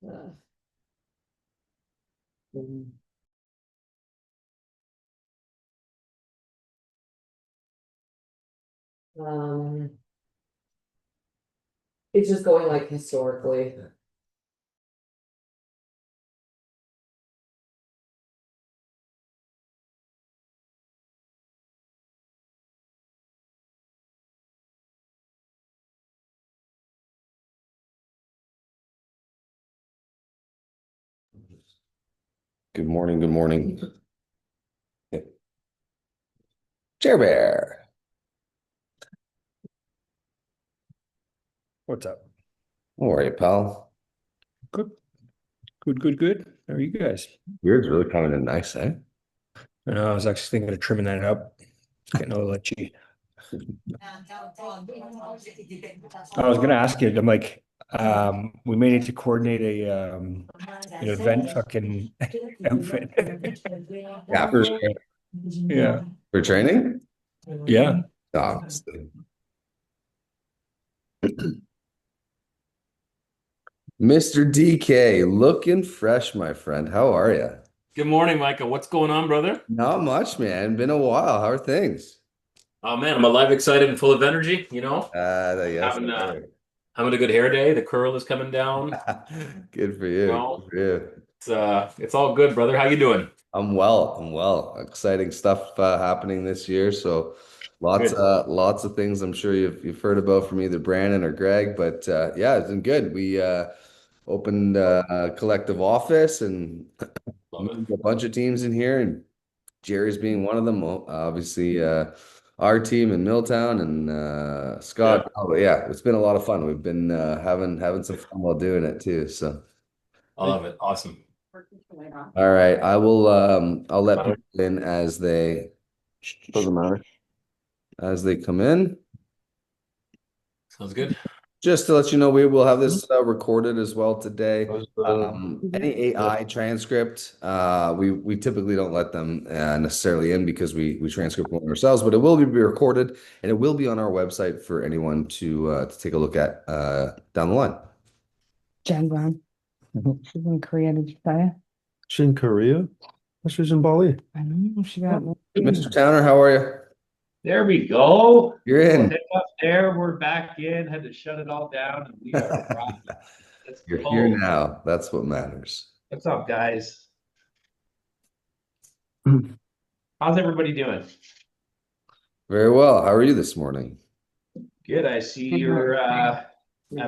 Uh, mm, um, it's just going like historically. Good morning. Good morning. Chair Bear. What's up? How are you, pal? Good, good. How are you guys? Yours really coming in nice, eh? I know I was actually thinking of trimming that up. It's getting a little itchy. I was gonna ask you, I'm like, we may need to coordinate an event fucking outfit. Yeah, for sure. Yeah. For training? Yeah. Obviously. Mr. DK, looking fresh, my friend. How are you? Good morning, Michael. What's going on, brother? Not much, man. Been a while. How are things? Oh man, I'm alive, excited, and full of energy. Yes, Having sir. having a good hair day. The curl is coming down. Good for You you. Good know, for you. it's all good, brother. How you doing? I'm well. I'm well. Exciting stuff happening this year. So Good. lots of things I'm sure you've heard about from either Brandon or Greg. But yeah, it's been good. We opened a collective office and Love it. moved a bunch of teams in here, and Jerry's being one of them. Obviously, our team in Milltown and Scott. Yeah, Oh, yeah, it's been a lot of fun. We've been having some fun while doing it too. So. I love it. Awesome. All right, I'll let people in Doesn't matter. as they come in. Sounds good. Just to let you know, we will have this recorded as well today. How's the Any AI transcript, we typically don't let them necessarily in because we transcript one ourselves, but it will be recorded and it will be on our website for anyone to take a look at down the line. Jen Brown. She's in Korea, did you say? She's in Korea? She's in Bali. I don't know. She got Mr. Towner, how are you? There we go. You're Little in. hiccup there. We're back in. Had to shut it all down, and we are rocking. Let's You're here go. now. That's what matters. What's up, guys? How's everybody doing? Very well. How are you this morning? Good. I see you're at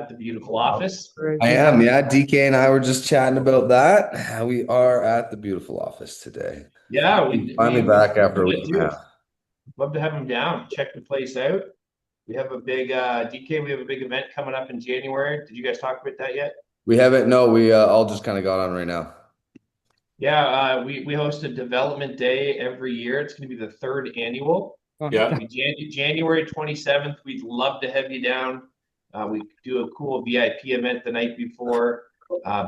the beautiful office. I am, yeah. DK and I were just chatting about that. We are at the beautiful office today. Yeah, we Finally we we back after a week it and a too. half. Love to have him down. Check the place out. We have a big DK. We have a big event coming up in January. Did you guys talk about that yet? We haven't, no, we all just kind of got on right now. Yeah, we host a development day every year. It's going to be the third annual. It's Yeah. going to be January 27th. We'd love to have you down. We do a cool VIP event the night before.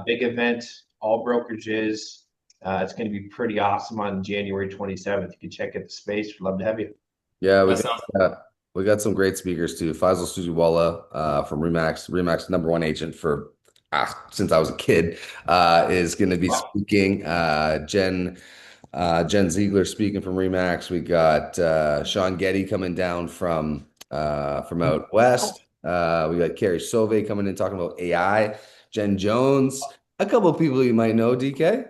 Big event, all brokerages. It's going to be pretty awesome on January 27th. You can check out the space. We'd love to have you. Yeah, That sounds we got some great speakers too. Faisal Suziwala from Remax number one agent for since I was a kid, is going to be Wow. speaking. Jen Ziegler speaking from Remax. We got Sean Getty coming down from out west. We got Carrie Sove coming in talking about AI. Jen Jones, a couple of people you might know. DK,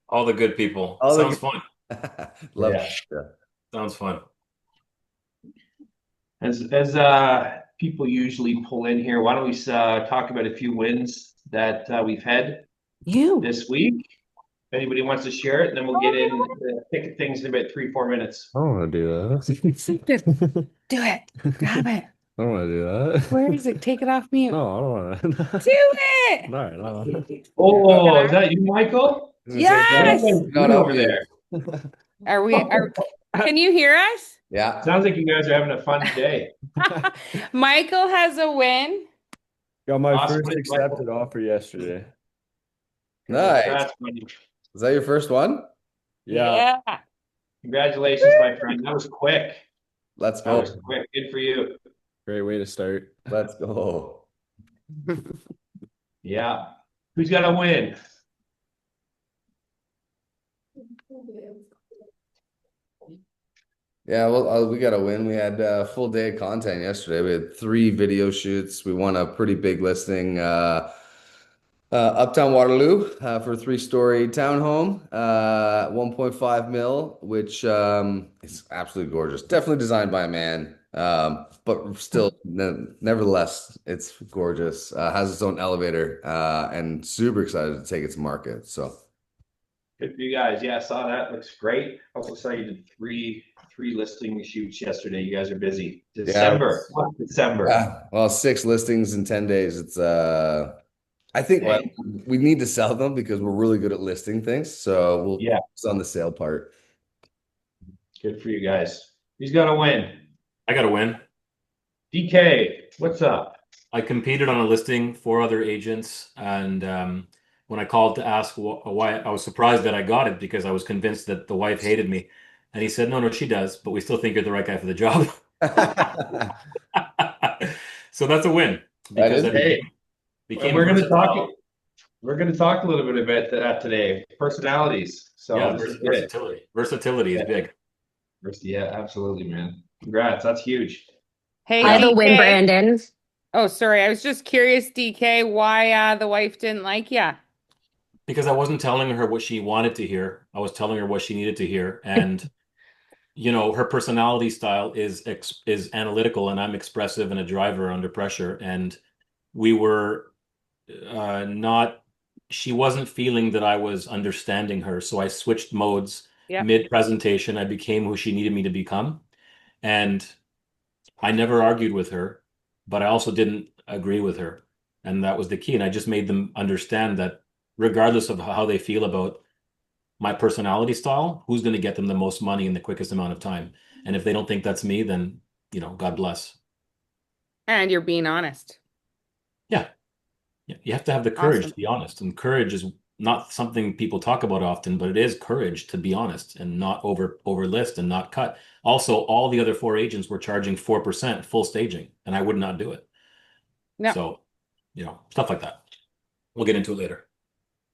all the good people. all Sounds the fun. love Yeah. that. Sounds fun. As people usually pull in here, why don't we talk about a few wins that we've had you. this week? If anybody wants to share it, and then we'll get in pick things in about 3-4 minutes. I don't want to do that. Do it. Grab it. I don't want to do that. Where is it? Take it off mute. No, I don't want to. Do it. All right, no. Oh, is that you, Michael? Yes. Not Over over there. there. Can you hear us? Yeah. Sounds like you guys are having a fun day. Michael has a win. Got my Awesome. first accepted offer yesterday. Nice. That's funny. Is that your first one? Yeah. Congratulations, my friend. That was quick. Let's That go. was quick. Good for you. Great way to start. Let's go. Yeah. Who's got a win? Yeah, well, we got a win. We had a full day of content yesterday. We had 3 video shoots. We won a pretty big listing, Uptown Waterloo, for a 3-story townhome, 1.5 mil, which is absolutely gorgeous. Definitely designed by a man, but still, nevertheless, it's gorgeous. Has its own elevator, and super excited to take it to market. So. Good for you guys. Yeah, I saw that. Looks great. Also saw you did three listing shoots yesterday. You guys are busy. December. Yeah, December. well, 6 listings in 10 days. It's I think Dang. we need to sell them because we're really good at listing things. So we'll Yeah. focus on the sale part. Good for you guys. Who's got a win? I got a win. DK, what's up? I competed on a listing for other agents, and when I called to ask why, I was surprised that I got it because I was convinced that the wife hated me. And he said, no, she does, but we still think you're the right guy for the job. So that's a win because That is- I Hey, became we're going to versatile. talk. We're going to talk a little bit about that today. Personalities. So Yeah, this is good. versatility. Versatility is big. Yeah, absolutely, man. Congrats. That's huge. Hey, I have a win, DK. Brandon. Oh, sorry. I was just curious, DK, why the wife didn't like you. Because I wasn't telling her what she wanted to hear. I was telling her what she needed to hear. And, her personality style is analytical, and I'm expressive and a driver under pressure. And we were not, she wasn't feeling that I was understanding her. So I switched modes Yep. mid-presentation. I became who she needed me to become. And I never argued with her, but I also didn't agree with her. And that was the key. And I just made them understand that regardless of how they feel about my personality style, who's going to get them the most money in the quickest amount of time. And if they don't think that's me, then, God bless. And you're being honest. Yeah. You have to have the courage Awesome. to be honest. And courage is not something people talk about often, but it is courage to be honest and not overlist and not cut. Also, all the other 4 agents were charging 4% full staging, and I would not do it. No. So, stuff like that. We'll get into it later.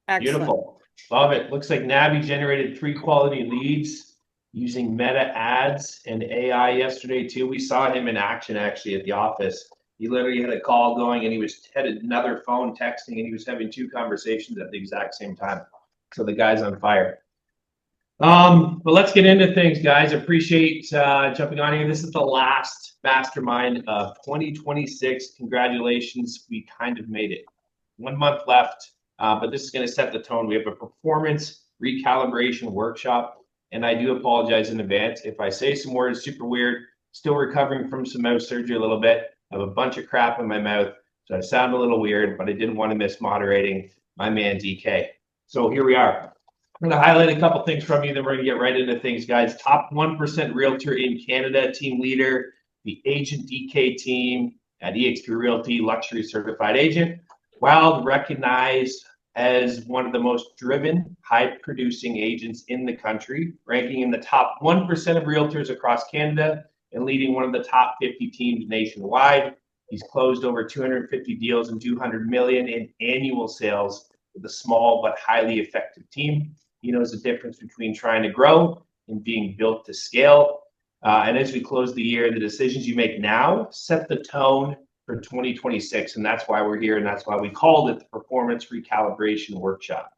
Excellent. Beautiful. Love it. Looks like Nabby generated 3 quality leads using meta ads and AI yesterday too. We saw him in action actually at the office. He literally had a call going and he had another phone texting and he was having 2 conversations at the exact same time. So the guy's on fire. But let's get into things, guys. Appreciate jumping on here. This is the last mastermind of 2026. Congratulations. We kind of made it. 1 month left, but this is going to set the tone. We have a performance recalibration workshop, and I do apologize in advance if I say some words super weird. Still recovering from some mouth surgery a little bit. I have a bunch of crap in my mouth, so I sound a little weird, but I didn't want to miss moderating my man DK. So here we are. I'm going to highlight a couple things from you, then we're going to get right into things, guys. Top 1% realtor in Canada, team leader, the Agent DK team at eXp Realty, luxury certified agent. Wild, recognized as one of the most driven, high-producing agents in the country, ranking in the top 1% of realtors across Canada and leading one of the top 50 teams nationwide. He's closed over 250 deals and $200 million in annual sales with a small but highly effective team. He knows the difference between trying to grow and being built to scale. And as we close the year, the decisions you make now set the tone for 2026. And that's why we're here. And that's why we called it the Performance Recalibration Workshop.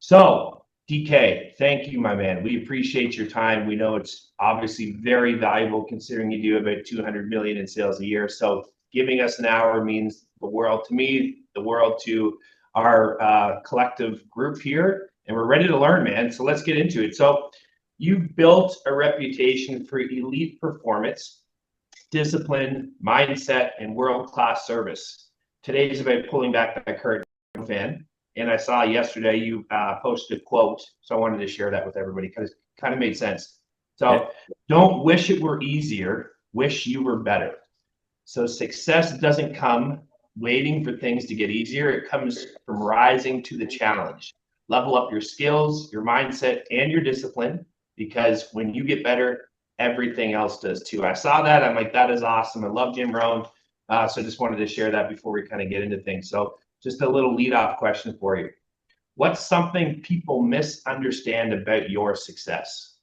So, DK, thank you, my man. We appreciate your time. We know it's obviously very valuable considering you do about 200 million in sales a year. So giving us an hour means the world to me, the world to our collective group here. And we're ready to learn, man. So let's get into it. So you've built a reputation for elite performance, discipline, mindset, and world-class service. Today is about pulling back that curtain, fan. And I saw yesterday you posted a quote, so I wanted to share that with everybody because it kind of made sense. So don't wish it were easier, wish you were better. So success doesn't come waiting for things to get easier. It comes from rising to the challenge. Level up your skills, your mindset, and your discipline, because when you get better, everything else does too. I saw that. I'm like, that is awesome. I love Jim Rohn. So I just wanted to share that before we kind of get into things. So just a little lead-off question for you. What's something people misunderstand about your success?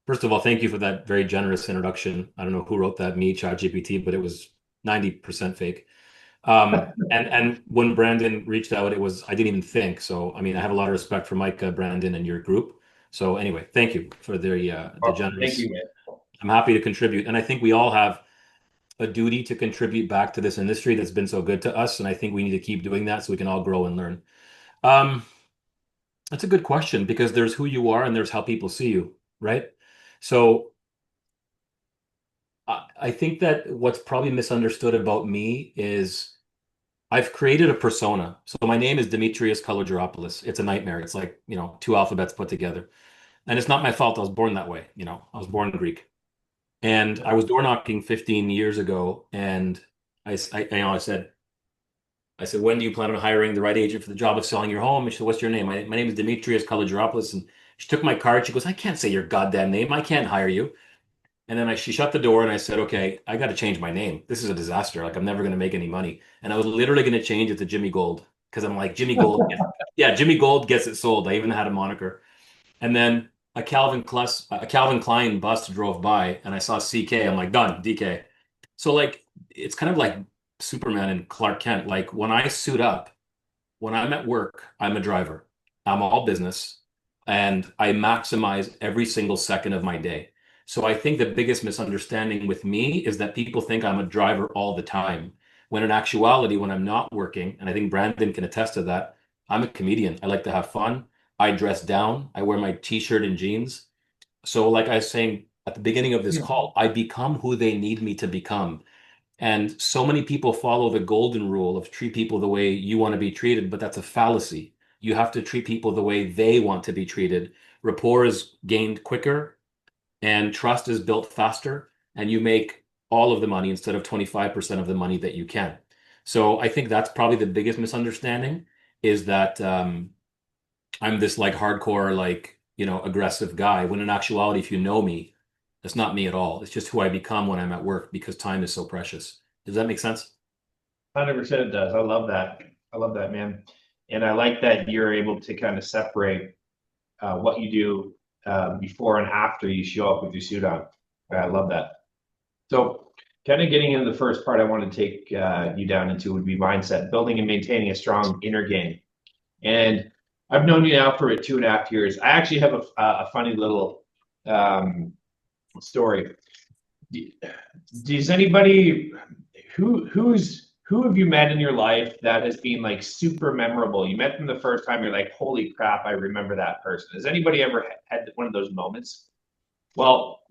First of all, thank you for that very generous introduction. I don't know who wrote that, me, ChatGPT, but it was 90% fake. And when Brandon reached out, I didn't even think. So, I mean, I have a lot of respect for Mike, Brandon, and your group. So anyway, thank you for the generous. Thank you, man. I'm happy to contribute. And I think we all have a duty to contribute back to this industry that's been so good to us. And I think we need to keep doing that so we can all grow and learn. That's a good question because there's who you are and there's how people see you, right? So I think that what's probably misunderstood about me is I've created a persona. So my name is Demetrius Kalogeropoulos. It's a nightmare. It's like, two alphabets put together. And it's not my fault. I was born that way. I was born Greek. And I was door knocking 15 years ago. And I said, when do you plan on hiring the right agent for the job of selling your home? And she said, what's your name? My name is Demetrius Kalogeropoulos. And she took my card. She goes, I can't say your goddamn name. I can't hire you. And then she shut the door and I said, okay, I got to change my name. This is a disaster. Like I'm never going to make any money. And I was literally going to change it to Jimmy Gold because I'm like, Jimmy Gold. Yeah, Jimmy Gold gets it sold. I even had a moniker. And then a Calvin Klein bus drove by and I saw CK. I'm like, done, DK. So like, it's kind of like Superman and Clark Kent. Like when I suit up, when I'm at work, I'm a driver. I'm all business and I maximize every single second of my day. So I think the biggest misunderstanding with me is that people think I'm a driver all the time. When in actuality, when I'm not working, and I think Brandon can attest to that, I'm a comedian. I like to have fun. I dress down. I wear my t-shirt and jeans. So like I was saying at the beginning of this call, I become who they need me to become. And so many people follow the golden rule of treat people the way you want to be treated, but that's a fallacy. You have to treat people the way they want to be treated. Rapport is gained quicker and trust is built faster, and you make all of the money instead of 25% of the money that you can. So I think that's probably the biggest misunderstanding is that I'm this like hardcore, like, aggressive guy, when in actuality, if you know me, that's not me at all. It's just who I become when I'm at work because time is so precious. Does that make sense? 100% it does. I love that. I love that, man. And I like that you're able to kind of separate what you do before and after you show up with your suit on. I love that. So kind of getting into the first part I want to take you down into would be mindset, building and maintaining a strong inner game. And I've known you now for 2.5 years. I actually have a funny little story. Does anybody who have you met in your life that has been like super memorable? You met them the first time, you're like, holy crap, I remember that person. Has anybody ever had one of those moments? Well,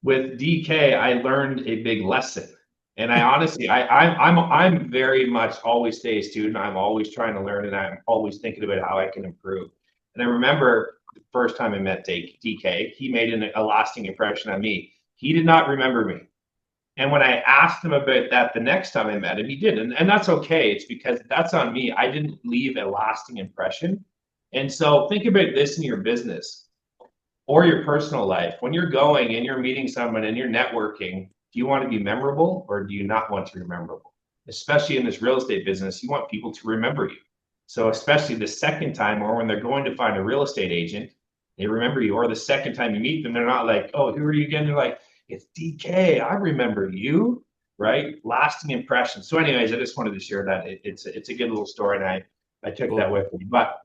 with DK, I learned a big lesson. And I honestly, I'm very much always stay a student. I'm always trying to learn and I'm always thinking about how I can improve. And I remember the first time I met DK, he made a lasting impression on me. He did not remember me. And when I asked him about that the next time I met him, he didn't. And that's okay. It's because that's on me. I didn't leave a lasting impression. And so think about this in your business or your personal life. When you're going and you're meeting someone and you're networking, do you want to be memorable or do you not want to be memorable? Especially in this real estate business, you want people to remember you. So especially the second time or when they're going to find a real estate agent, they remember you. Or the second time you meet them, they're not like, oh, who are you again? They're like, it's DK. I remember you, right? Lasting impression. So anyways, I just wanted to share that. It's a good little story, and I took that with me. But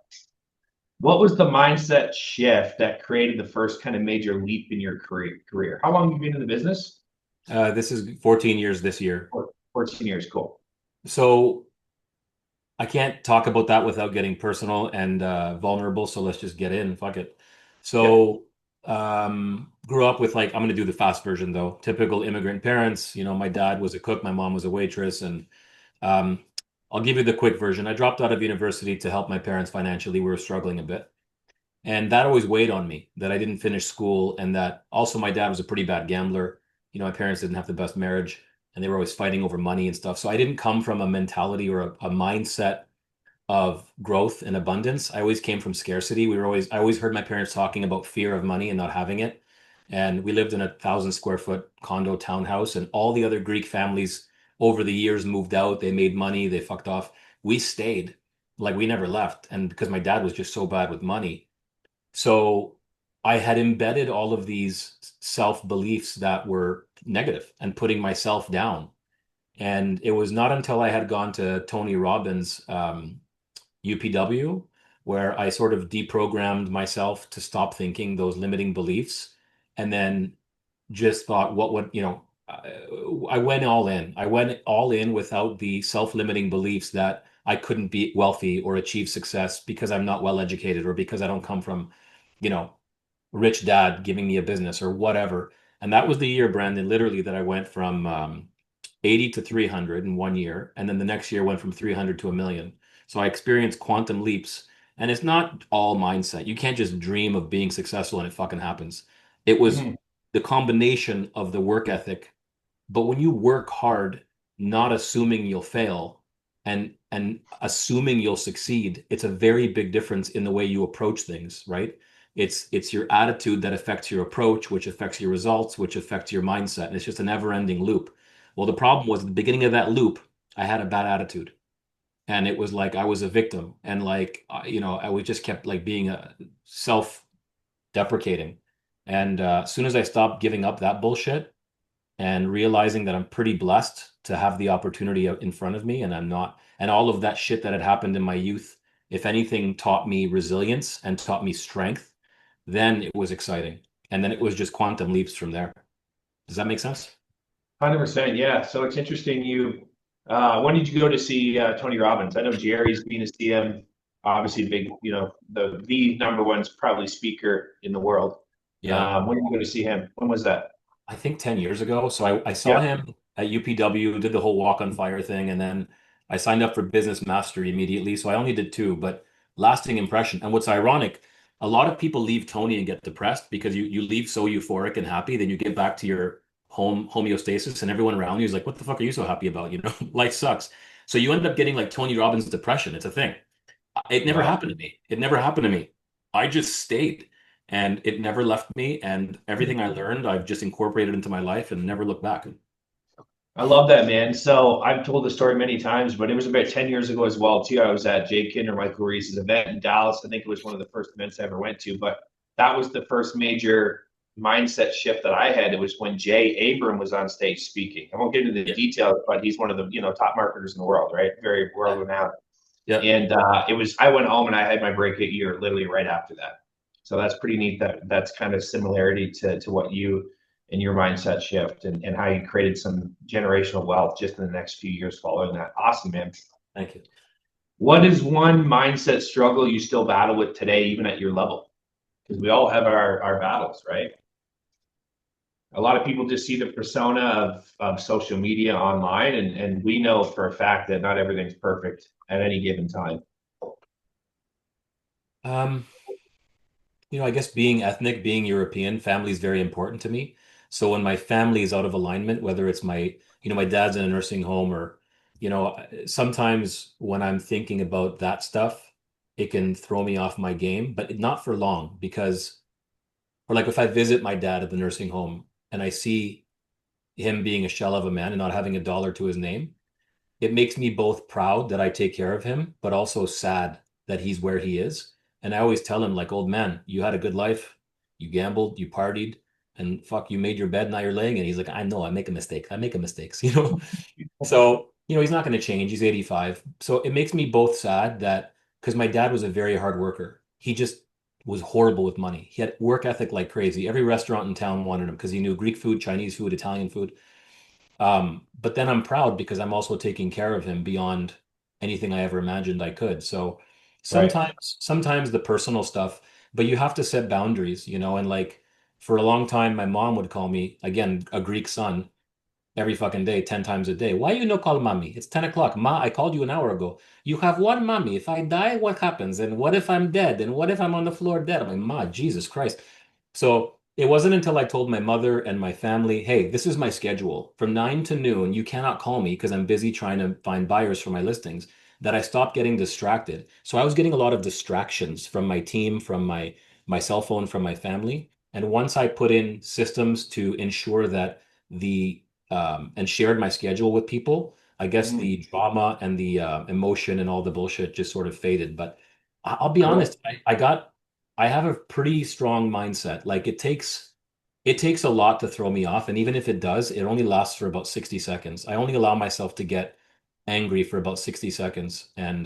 what was the mindset shift that created the first kind of major leap in your career? How long have you been in the business? This is 14 years this year. 14 years, cool. So I can't talk about that without getting personal and vulnerable. So let's just get in. Fuck it. So grew up with like, I'm going to do the fast version though. Typical immigrant parents. My dad was a cook. My mom was a waitress. And I'll give you the quick version. I dropped out of university to help my parents financially. We were struggling a bit. And that always weighed on me that I didn't finish school. And that also my dad was a pretty bad gambler. My parents didn't have the best marriage and they were always fighting over money and stuff. So I didn't come from a mentality or a mindset of growth and abundance. I always came from scarcity. I always heard my parents talking about fear of money and not having it. And we lived in a 1,000 square foot condo townhouse and all the other Greek families over the years moved out, they made money, they fucked off. We stayed, like we never left. And because my dad was just so bad with money. So I had embedded all of these self-beliefs that were negative and putting myself down. And it was not until I had gone to Tony Robbins' UPW where I sort of deprogrammed myself to stop thinking those limiting beliefs and then just thought, what would, I went all in. I went all in without the self-limiting beliefs that I couldn't be wealthy or achieve success because I'm not well educated or because I don't come from, you know, rich dad giving me a business or whatever. And that was the year, Brandon, literally that I went from 80 to 300 in 1 year. And then the next year went from 300 to a million. So I experienced quantum leaps. And it's not all mindset. You can't just dream of being successful and it fucking happens. It was the combination of the work ethic. But when you work hard, not assuming you'll fail and assuming you'll succeed, it's a very big difference in the way you approach things, right? It's your attitude that affects your approach, which affects your results, which affects your mindset. And it's just a never-ending loop. Well, the problem was at the beginning of that loop, I had a bad attitude. And it was like I was a victim. And like, I was just kept like being a self-deprecating. And as soon as I stopped giving up that bullshit and realizing that I'm pretty blessed to have the opportunity in front of me and I'm not, and all of that shit that had happened in my youth, if anything, taught me resilience and taught me strength, then it was exciting. And then it was just quantum leaps from there. Does that make sense? 100%. Yeah. So it's interesting. When did you go to see Tony Robbins? I know Jerry's been to see him. Obviously, big. The number one's probably speaker in the world. Yeah. When did you go to see him? When was that? I think 10 years ago. So I saw him at UPW, did the whole walk on fire thing, and then I signed up for Business Mastery immediately. So I only did two, but lasting impression. And what's ironic, a lot of people leave Tony and get depressed because you leave so euphoric and happy, then you get back to your homeostasis and everyone around you is like, what the fuck are you so happy about? Life sucks. So you end up getting like Tony Robbins depression. It's a thing. It never happened to me. It never happened to me. I just stayed and it never left me. And everything I learned, I've just incorporated into my life and never looked back. I love that, man. So I've told the story many times, but it was about 10 years ago as well, too. I was at Jay Kinder, Michael Reese's event in Dallas. I think it was one of the first events I ever went to, but that was the first major mindset shift that I had. It was when Jay Abram was on stage speaking. I won't get into the details, but he's one of the top marketers in the world, right? Very world renowned. Yeah. And I went home and I had my breakout year literally right after that. So that's pretty neat. That's kind of similarity to what you and your mindset shift and how you created some generational wealth just in the next few years following that. Awesome, man. Thank you. What is one mindset struggle you still battle with today, even at your level? Because we all have our battles, right? A lot of people just see the persona of social media online, and we know for a fact that not everything's perfect at any given time. I guess being ethnic, being European, family is very important to me. So when my family is out of alignment, whether it's my dad's in a nursing home or, sometimes when I'm thinking about that stuff, it can throw me off my game, but not for long or like if I visit my dad at the nursing home and I see him being a shell of a man and not having a dollar to his name, it makes me both proud that I take care of him, but also sad that he's where he is. And I always tell him, like, old man, you had a good life. You gambled, you partied, and fuck, you made your bed, now you're laying it. He's like, I know, I make a mistake. I make mistakes, So, he's not going to change. He's 85. So it makes me both sad that, because my dad was a very hard worker. He just was horrible with money. He had work ethic like crazy. Every restaurant in town wanted him because he knew Greek food, Chinese food, Italian food. But then I'm proud because I'm also taking care of him beyond anything I ever imagined I could. So sometimes the personal stuff, but you have to set boundaries, and like for a long time, my mom would call me, again, a Greek son, every fucking day, 10 times a day. Why you no call mommy? It's 10 o'clock. Ma, I called you an hour ago. You have one mommy. If I die, what happens? And what if I'm dead? And what if I'm on the floor dead? I'm like, Ma, Jesus Christ. So it wasn't until I told my mother and my family, hey, this is my schedule. From 9 to noon, you cannot call me because I'm busy trying to find buyers for my listings, that I stopped getting distracted. So I was getting a lot of distractions from my team, from my cell phone, from my family. And once I put in systems to ensure that and shared my schedule with people, I guess the drama and the emotion and all the bullshit just sort of faded. But I'll be honest, I have a pretty strong mindset. Like it takes a lot to throw me off, and even if it does, it only lasts for about 60 seconds. I only allow myself to get angry for about 60 seconds, and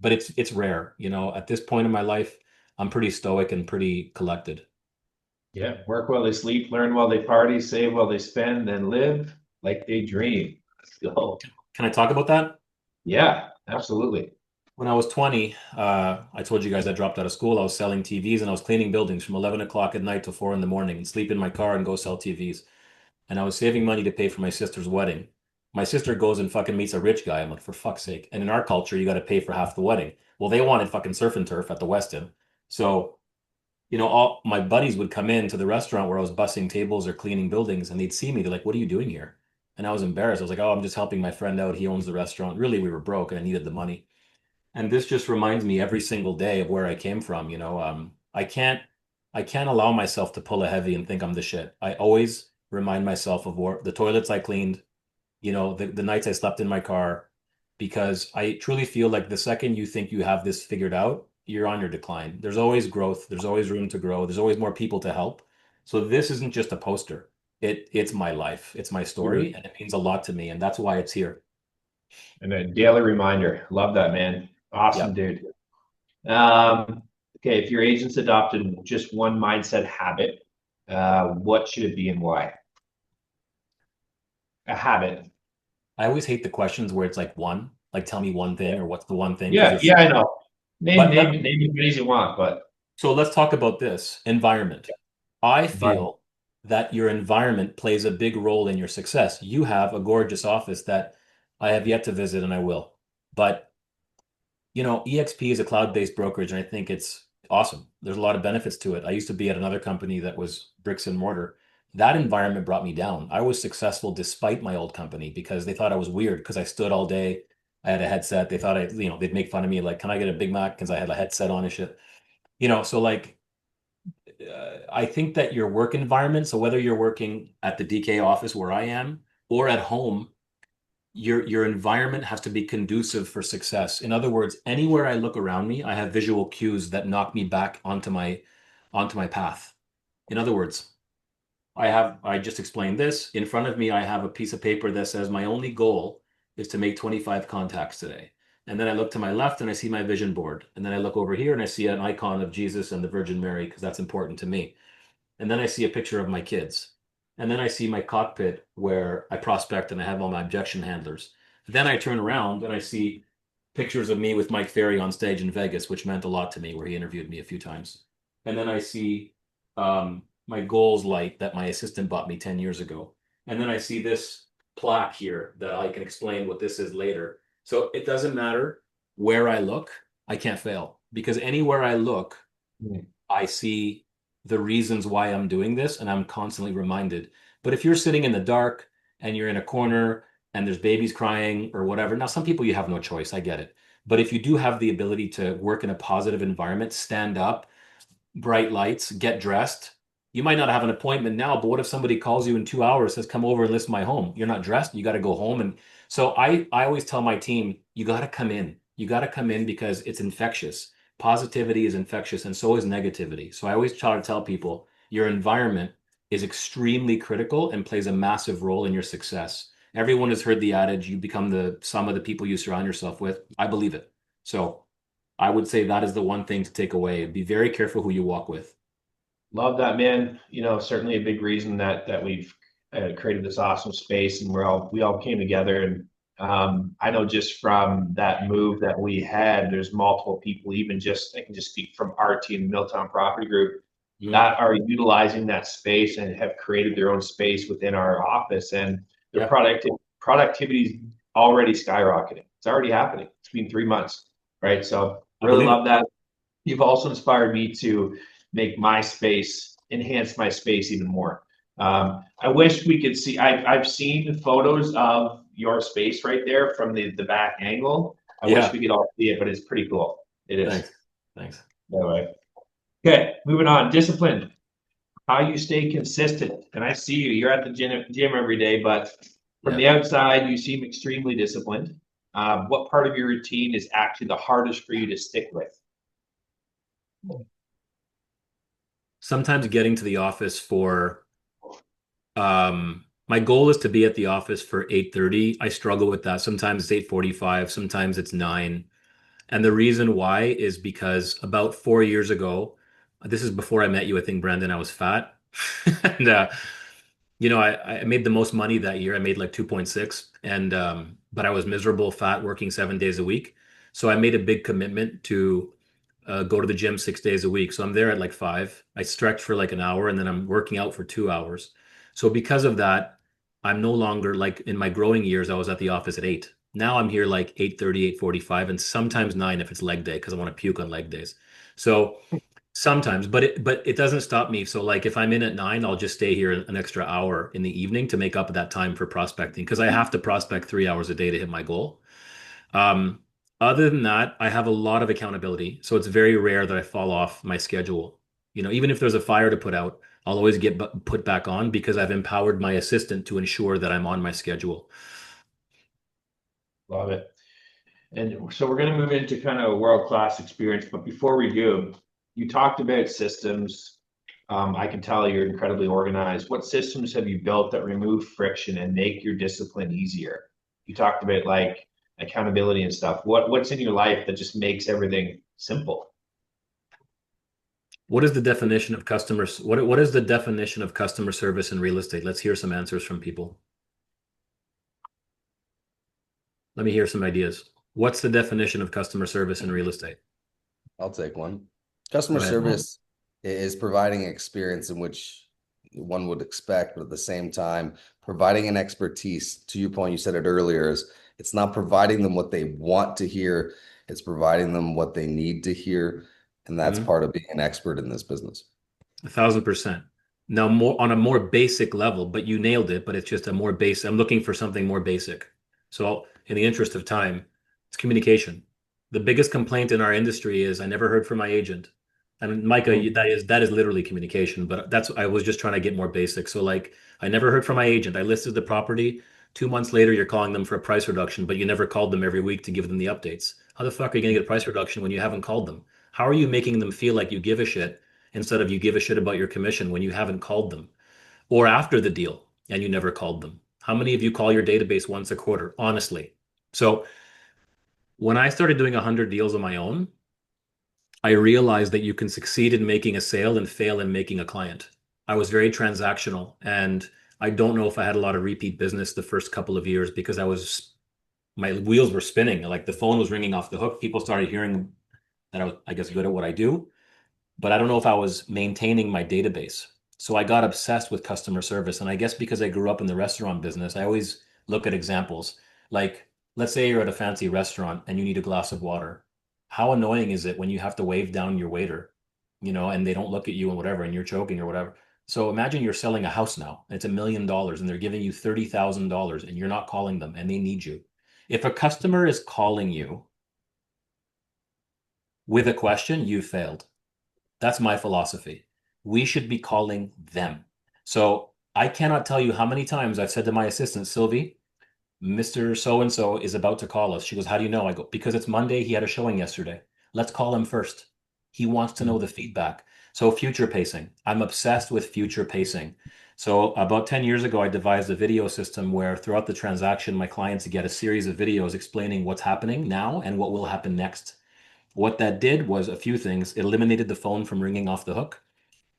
but it's rare, you know. At this point in my life, I'm pretty stoic and pretty collected. Yeah, work while they sleep, learn while they party, save while they spend, then live like they dream. Let's go. Can I talk about that? Yeah, absolutely. When I was 20, I told you guys I dropped out of school. I was selling TVs and I was cleaning buildings from 11 o'clock at night to 4 in the morning and sleep in my car and go sell TVs. And I was saving money to pay for my sister's wedding. My sister goes and fucking meets a rich guy. I'm like, for fuck's sake. And in our culture, you got to pay for half the wedding. Well, they wanted fucking surf and turf at the Westin. So, you know, all my buddies would come in to the restaurant where I was bussing tables or cleaning buildings and they'd see me. They're like, what are you doing here? And I was embarrassed. I was like, oh, I'm just helping my friend out. He owns the restaurant. Really, we were broke and I needed the money. And this just reminds me every single day of where I came from. You know, I can't allow myself to pull a heavy and think I'm the shit. I always remind myself of the toilets I cleaned, you know, the nights I slept in my car, because I truly feel like the second you think you have this figured out, you're on your decline. There's always growth. There's always room to grow. There's always more people to help. So this isn't just a poster. It's my life. It's my story, and it means a lot to me, and that's why it's here. And a daily reminder. Love that, man. Awesome, Yeah. dude. Okay, if your agents adopted just one mindset habit, what should it be and why? A habit. I always hate the questions where it's like one, like tell me one thing or what's the one thing? Yeah, Because I know. Name But name as many as you want, but so let's talk about this environment. I feel that your environment plays a big role in your success. You have a gorgeous office that I have yet to visit and I will. But you know, EXP is a cloud-based brokerage, and I think it's awesome. There's a lot of benefits to it. I used to be at another company that was bricks and mortar. That environment brought me down. I was successful despite my old company because they thought I was weird because I stood all day. I had a headset. They thought you know, they'd make fun of me like, can I get a Big Mac? Because I had a headset on and shit. You know, so like, I think that your work environment, so whether you're working at the DK office where I am or at home, your environment has to be conducive for success. In other words, anywhere I look around me, I have visual cues that knock me back onto my path. In other words, I just explained this. In front of me, I have a piece of paper that says my only goal is to make 25 contacts today. And then I look to my left and I see my vision board. And then I look over here and I see an icon of Jesus and the Virgin Mary because that's important to me. And then I see a picture of my kids. And then I see my cockpit where I prospect and I have all my objection handlers. Then I turn around and I see pictures of me with Mike Ferry on stage in Vegas, which meant a lot to me, where he interviewed me a few times. And then I see my goals light that my assistant bought me 10 years ago. And then I see this plaque here that I can explain what this is later. So it doesn't matter where I look, I can't fail because anywhere I look, I see the reasons why I'm doing this and I'm constantly reminded. But if you're sitting in the dark and you're in a corner and there's babies crying or whatever, now some people you have no choice, I get it. But if you do have the ability to work in a positive environment, stand up, bright lights, get dressed, you might not have an appointment now, but what if somebody calls you in 2 hours, says, come over and list my home? You're not dressed, you got to go home. And so I always tell my team, you got to come in. You got to come in because it's infectious. Positivity is infectious and so is negativity. So I always try to tell people your environment is extremely critical and plays a massive role in your success. Everyone has heard the adage, you become the sum of the people you surround yourself with. I believe it. So I would say that is the one thing to take away. Be very careful who you walk with. love that, man. You know, certainly a big reason that we've created this awesome space, and we all came together. And I know just from that move that we had, there's multiple people, even just I can just speak from our team, Milltown Property Group, that are utilizing that space and have created their own space within our office, and their productivity is already skyrocketing. It's already happening. It's been 3 months, right? So really love that. You've also inspired me to make my space, enhance my space even more. I wish we could see, I've seen photos of your space right there from the back angle. I wish we could all see it, but it's pretty cool. It is. Thanks. Anyway. Okay, moving on. Discipline. How you stay consistent. And I see you're at the gym every day, but From the outside, you seem extremely disciplined. What part of your routine is actually the hardest for you to stick with? Sometimes getting to the office for my goal is to be at the office for 8:30. I struggle with that. Sometimes it's 8:45, sometimes it's 9. And the reason why is because about 4 years ago, this is before I met you, I think, Brandon, I was fat. And I made the most money that year. I made like 2.6, and but I was miserable, fat, working 7 days a week. So I made a big commitment to go to the gym 6 days a week. So I'm there at like 5. I stretch for like an hour, and then I'm working out for 2 hours. So because of that, I'm no longer like in my growing years, I was at the office at 8. Now I'm here like 8:30, 8:45, and sometimes 9 if it's leg day because I want to puke on leg days. So sometimes, but it doesn't stop me. So like if I'm in at 9, I'll just stay here an extra hour in the evening to make up that time for prospecting because I have to prospect 3 hours a day to hit my goal. Um, Other than that, I have a lot of accountability. So it's very rare that I fall off my schedule. Even if there's a fire to put out, I'll always get put back on because I've empowered my assistant to ensure that I'm on my schedule. Love it. And so we're going to move into kind of a world-class experience. But before we do, you talked about systems. I can tell you're incredibly organized. What systems have you built that remove friction and make your discipline easier? You talked about like accountability and stuff. What's in your life that just makes everything simple? What is the definition of customers? What is the definition of customer service in real estate? Let's hear some answers from people. Let me hear some ideas. What's the definition of customer service in real estate? I'll take one. Customer Go ahead. service is providing an experience in which one would expect, but at the same time, providing an expertise. To your point, you said it earlier, is it's not providing them what they want to hear, it's providing them what they need to hear. And that's part of being an expert in this business. 1,000%. Now, more on a more basic level, but you nailed it, but it's just a more basic. I'm looking for something more basic. So in the interest of time, it's communication. The biggest complaint in our industry is I never heard from my agent. And Micah, that is literally communication, but I was just trying to get more basic. So like I never heard from my agent. I listed the property. 2 months later, you're calling them for a price reduction, but you never called them every week to give them the updates. How the fuck are you going to get a price reduction when you haven't called them? How are you making them feel like you give a shit instead of you give a shit about your commission when you haven't called them? Or after the deal and you never called them? How many of you call your database once a quarter, honestly? So when I started doing 100 deals on my own, I realized that you can succeed in making a sale and fail in making a client. I was very transactional, and I don't know if I had a lot of repeat business the first couple of years because my wheels were spinning. Like the phone was ringing off the hook. People started hearing that I was, I guess, good at what I do, but I don't know if I was maintaining my database. So I got obsessed with customer service. And I guess because I grew up in the restaurant business, I always look at examples. Like, let's say you're at a fancy restaurant and you need a glass of water. How annoying is it when you have to wave down your waiter, and they don't look at you and whatever, and you're choking or whatever. So imagine you're selling a house now, and it's $1 million, and they're giving you $30,000, and you're not calling them, and they need you. If a customer is calling you with a question, you failed. That's my philosophy. We should be calling them. So I cannot tell you how many times I've said to my assistant, Sylvie, Mr. So-and-so is about to call us. She goes, how do you know? I go, because it's Monday. He had a showing yesterday. Let's call him first. He wants to know the feedback. So future pacing. I'm obsessed with future pacing. So about 10 years ago, I devised a video system where throughout the transaction, my clients get a series of videos explaining what's happening now and what will happen next. What that did was a few things. It eliminated the phone from ringing off the hook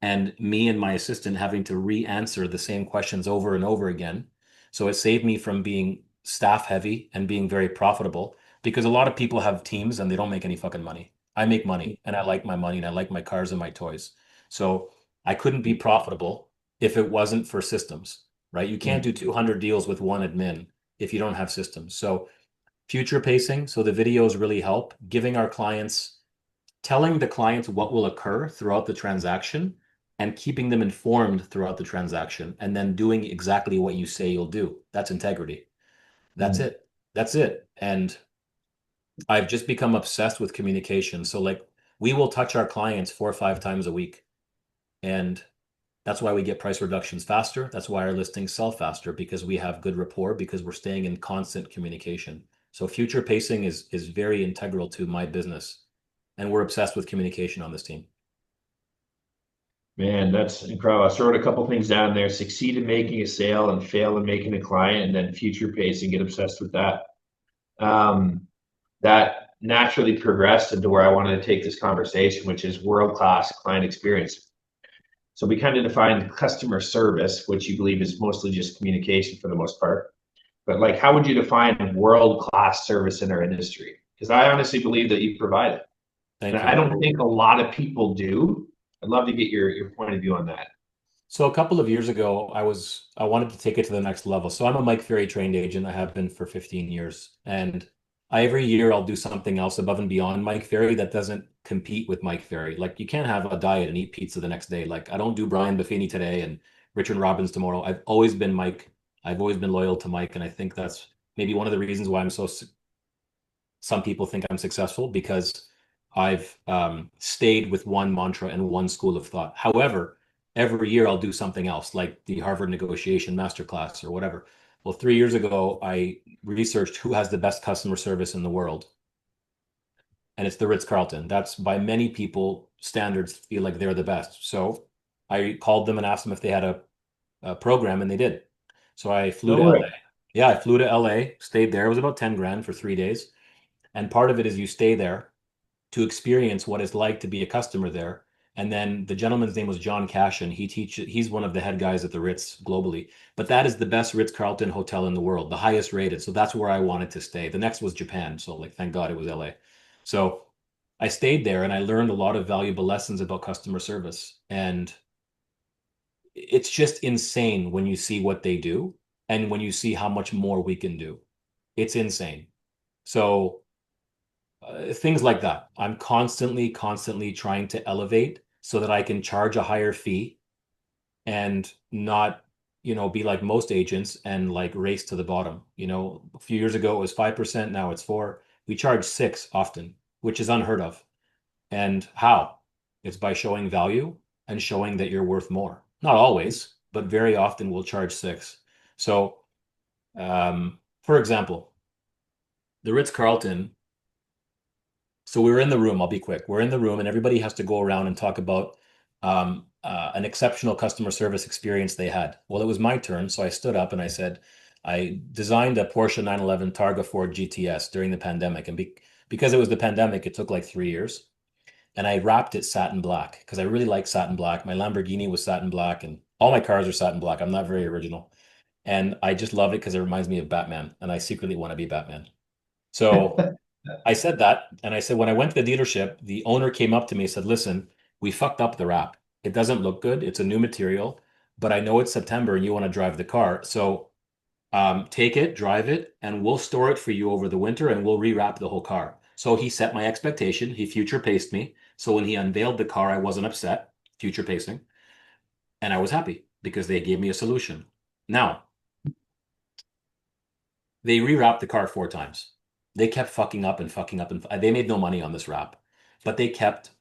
and me and my assistant having to re-answer the same questions over and over again. So it saved me from being staff heavy and being very profitable because a lot of people have teams and they don't make any fucking money. I make money and I like my money and I like my cars and my toys. So I couldn't be profitable if it wasn't for systems, right? You can't do 200 deals with one admin if you don't have systems. So future pacing. So the videos really help telling the clients what will occur throughout the transaction and keeping them informed throughout the transaction and then doing exactly what you say you'll do. That's integrity. That's it. That's it. And I've just become obsessed with communication. So like we will touch our clients 4 or 5 times a week. And That's why we get price reductions faster. That's why our listings sell faster, because we have good rapport, because we're staying in constant communication. So future pacing is very integral to my business, and we're obsessed with communication on this team. Man, that's incredible. I wrote a couple things down there. Succeed in making a sale and fail in making a client, and then future pacing, get obsessed with that. That naturally progressed into where I wanted to take this conversation, which is world-class client experience. So we kind of defined customer service, which you believe is mostly just communication for the most part. But like, how would you define world-class service in our industry? Because I honestly believe that you provide it. Thank And you. I don't think a lot of people do. I'd love to get your point of view on that. So a couple of years ago, I wanted to take it to the next level. So I'm a Mike Ferry trained agent. I have been for 15 years. And every year I'll do something else above and beyond Mike Ferry that doesn't compete with Mike Ferry. Like you can't have a diet and eat pizza the next day. Like I don't do Brian Buffini today and Richard Robbins tomorrow. I've always been Mike. I've always been loyal to Mike. And I think that's maybe one of the reasons why some people think I'm successful, because I've stayed with one mantra and one school of thought. However, every year I'll do something else, like the Harvard negotiation masterclass or whatever. Well, 3 years ago, I researched who has the best customer service in the world. And it's the Ritz-Carlton. That's, by many people standards, feel like they're the best. So I called them and asked them if they had a program, and they did. So I flew to LA. Yeah, I flew to LA, stayed there. It was about 10 grand for 3 days. And part of it is you stay there to experience what it's like to be a customer there. And then the gentleman's name was John Cashin. He's one of the head guys at the Ritz globally. But that is the best Ritz-Carlton hotel in the world, the highest rated. So that's where I wanted to stay. The next was Japan. So like, thank God it was LA. So I stayed there and I learned a lot of valuable lessons about customer service. And it's just insane when you see what they do and when you see how much more we can do. It's insane. So things like that. I'm constantly trying to elevate so that I can charge a higher fee and not, be like most agents and like race to the bottom. A few years ago it was 5%, now it's 4%. We charge 6% often, which is unheard of. And how? It's by showing value and showing that you're worth more. Not always, but very often we'll charge 6%. So, for example, the Ritz-Carlton. So we were in the room. I'll be quick. We're in the room, and everybody has to go around and talk about an exceptional customer service experience they had. Well, it was my turn, so I stood up and I said, I designed a Porsche 911 Targa Ford GTS during the pandemic, and because it was the pandemic, it took like 3 years, and I wrapped it satin black because I really like satin black. My Lamborghini was satin black, and all my cars are satin black. I'm not very original, and I just love it because it reminds me of Batman, and I secretly want to be Batman. So I said that, and I said, when I went to the dealership, the owner came up to me and said, listen, we fucked up the wrap. It doesn't look good. It's a new material, but I know it's September and you want to drive the car. So take it, drive it, and we'll store it for you over the winter and we'll rewrap the whole car. So he set my expectation. He future paced me. So when he unveiled the car, I wasn't upset, future pacing, and I was happy because they gave me a solution. Now, they rewrapped the car 4 times. They kept fucking up and they made no money on this wrap, but they kept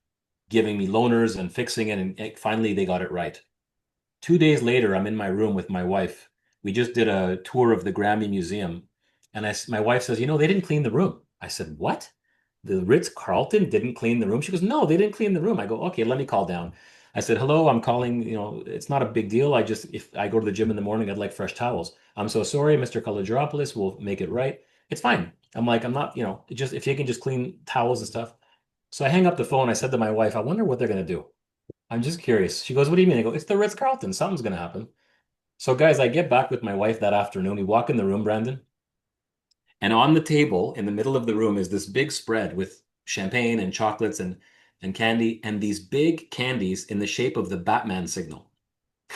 giving me loaners and fixing it, and finally they got it right. 2 days later, I'm in my room with my wife. We just did a tour of the Grammy Museum, and my wife says, they didn't clean the room. I said, what? The Ritz-Carlton didn't clean the room? She goes, no, they didn't clean the room. I go, okay, let me call down. I said, hello, I'm calling, it's not a big deal. If I go to the gym in the morning, I'd like fresh towels. I'm so sorry, Mr. Kalogeropoulos, we'll make it right. It's fine. I'm like, I'm not, just if you can just clean towels and stuff. So I hang up the phone. I said to my wife, I wonder what they're going to do. I'm just curious. She goes, what do you mean? I go, it's the Ritz-Carlton. Something's going to happen. So guys, I get back with my wife that afternoon. We walk in the room, Brandon. And on the table in the middle of the room is this big spread with champagne and chocolates and candy, and these big candies in the shape of the Batman signal,